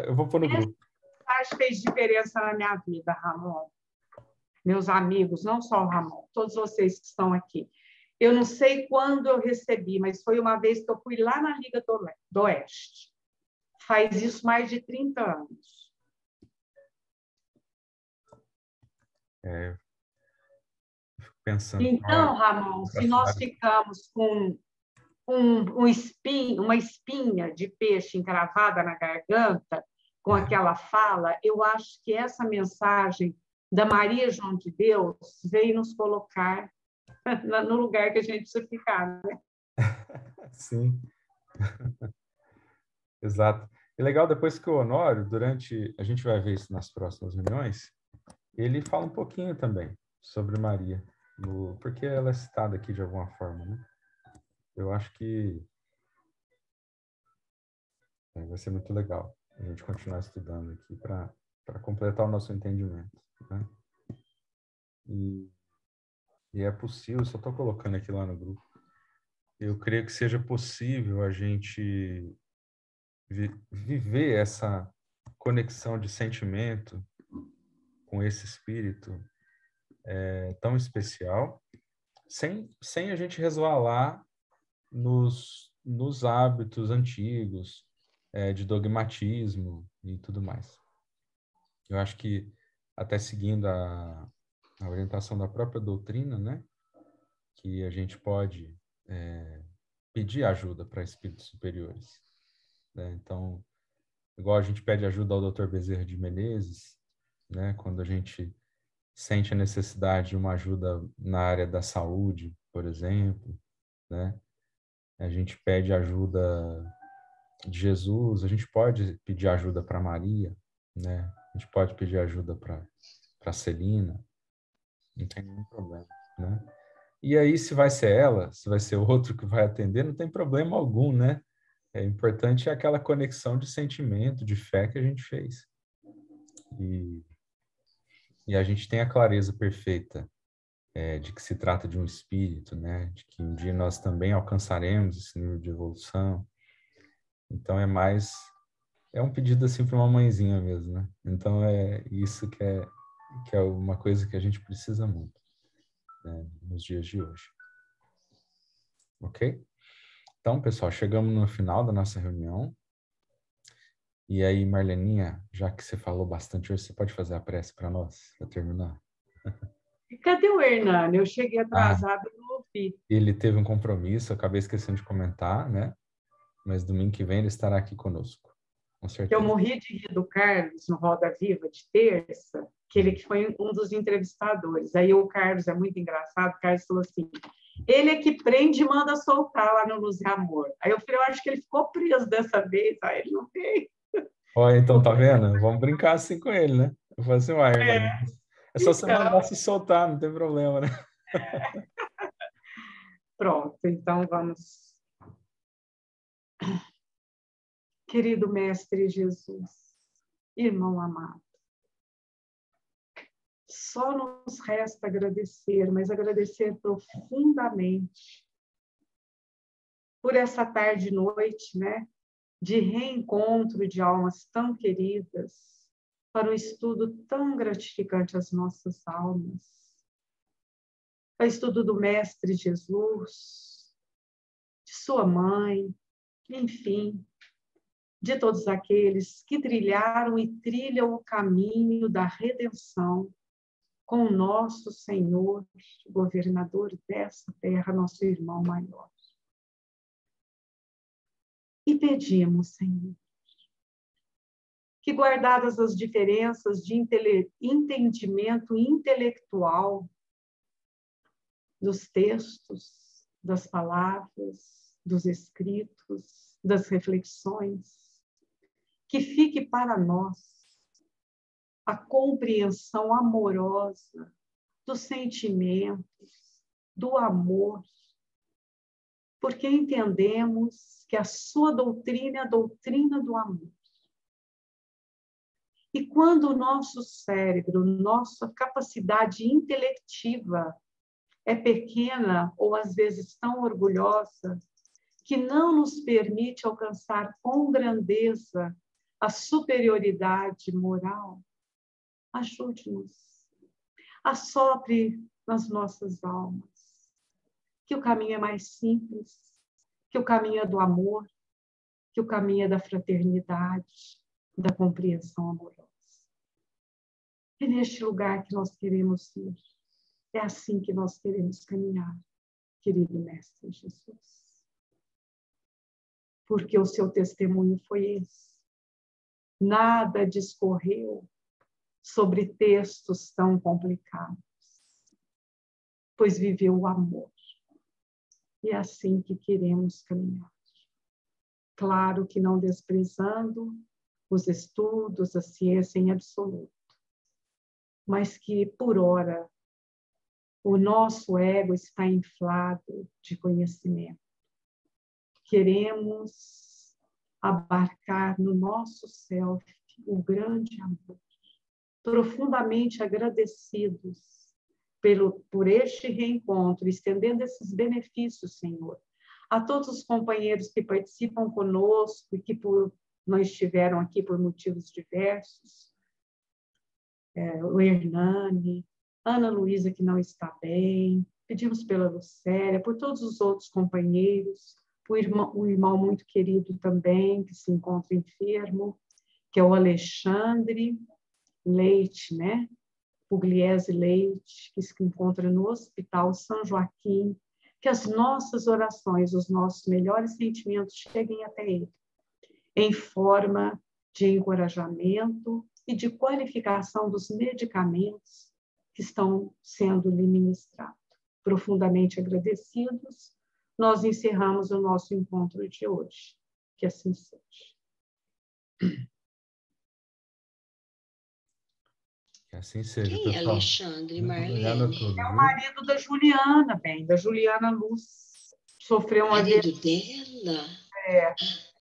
Eu vou pôr no grupo. Acho que fez diferença na minha vida, Ramon. Meus amigos, não só o Ramon, todos vocês que estão aqui. Eu não sei quando eu recebi, mas foi uma vez que eu fui lá na Liga do Oeste. Faz isso mais de 30 anos. Eu fico pensando. Então, Ramon, se nós ficamos com uma espinha de peixe encravada na garganta, com aquela fala, eu acho que essa mensagem da Maria João de Deus veio nos colocar no lugar que a gente precisa ficar, né? Sim. Exato. E legal, depois que o Honório, a gente vai ver isso nas próximas reuniões, ele fala um pouquinho também sobre Maria, porque ela é citada aqui de alguma forma, né? Eu acho que vai ser muito legal a gente continuar estudando aqui para completar o nosso entendimento, né? E é possível, só estou colocando aqui lá no grupo, eu creio que seja possível a gente viver essa conexão de sentimento com esse espírito tão especial, sem a gente resvalar nos hábitos antigos de dogmatismo e tudo mais. Eu acho que, até seguindo a orientação da própria doutrina, né, que a gente pode pedir ajuda para espíritos superiores, né? Então, igual a gente pede ajuda ao Dr. Bezerra de Menezes, né, quando a gente sente a necessidade de uma ajuda na área da saúde, por exemplo, né? A gente pede ajuda de Jesus, a gente pode pedir ajuda para Maria, né? A gente pode pedir ajuda para Celina, não tem nenhum problema, né? E aí, se vai ser ela, se vai ser outro que vai atender, não tem problema algum, né? É importante aquela conexão de sentimento, de fé que a gente fez. E a gente tem a clareza perfeita de que se trata de um espírito, né? De que um dia nós também alcançaremos esse nível de evolução. Então é um pedido assim para uma mãezinha mesmo, né? Então é isso que é uma coisa que a gente precisa muito, né, nos dias de hoje. Ok? Então, pessoal, chegamos no final da nossa reunião. E aí, Marleninha, já que você falou bastante hoje, você pode fazer a prece para nós, para terminar? E cadê o Hernani? Eu cheguei atrasado e não ouvi. Ele teve um compromisso, eu acabei esquecendo de comentar, né? Mas domingo que vem ele estará aqui conosco, com certeza. Eu morri de rir do Carlos no Roda Viva de terça, que ele foi um dos entrevistadores. Aí o Carlos é muito engraçado, o Carlos falou assim, ele é que prende e manda soltar lá no Luz e Amor. Aí eu falei, eu acho que ele ficou preso dessa vez, aí ele não veio. Olha, então tá vendo? Vamos brincar assim com ele, né? Eu falei assim, uai, é só você mandar se soltar, não tem problema, né? Pronto, então vamos. Querido Mestre Jesus, irmão amado, só nos resta agradecer, mas agradecer profundamente por essa tarde e noite, né? De reencontro de almas tão queridas, para um estudo tão gratificante às nossas almas. Para o estudo do Mestre Jesus, de sua mãe, enfim, de todos aqueles que trilharam e trilham o caminho da redenção com o nosso Senhor, governador dessa terra, nosso irmão maior. E pedimos, Senhor, que guardadas as diferenças de entendimento intelectual dos textos, das palavras, dos escritos, das reflexões, que fique para nós a compreensão amorosa dos sentimentos, do amor, porque entendemos que a sua doutrina é a doutrina do amor. E quando o nosso cérebro, nossa capacidade intelectiva é pequena ou às vezes tão orgulhosa, que não nos permite alcançar com grandeza a superioridade moral, ajude-nos, assopre nas nossas almas, que o caminho é mais simples, que o caminho é do amor, que o caminho é da fraternidade, da compreensão amorosa. É neste lugar que nós queremos ir. É assim que nós queremos caminhar, querido Mestre Jesus. Porque o seu testemunho foi esse. Nada discorreu sobre textos tão complicados, pois viveu o amor. E é assim que queremos caminhar. Claro que não desprezando os estudos, a ciência em absoluto, mas que, por ora, o nosso ego está inflado de conhecimento. Queremos abarcar no nosso self o grande amor, profundamente agradecidos por este reencontro, estendendo esses benefícios, Senhor, a todos os companheiros que participam conosco e que não estiveram aqui por motivos diversos, o Hernani, Ana Luísa, que não está bem, pedimos pela Lucélia, por todos os outros companheiros, por um irmão muito querido também, que se encontra enfermo, que é o Alexandre Leite, né? Pugliese Leite, que se encontra no Hospital São Joaquim, que as nossas orações, os nossos melhores sentimentos cheguem até ele, em forma de encorajamento e de qualificação dos medicamentos que estão sendo lhe ministrados. profundamente agradecidos, nós encerramos o nosso encontro de hoje. Que assim seja. Que assim seja, Quem é pessoal. Alexandre, Muito obrigado a Marlene? todos, É o viu? marido da Juliana, bem, da Juliana Luz. Sofreu uma Marido dela?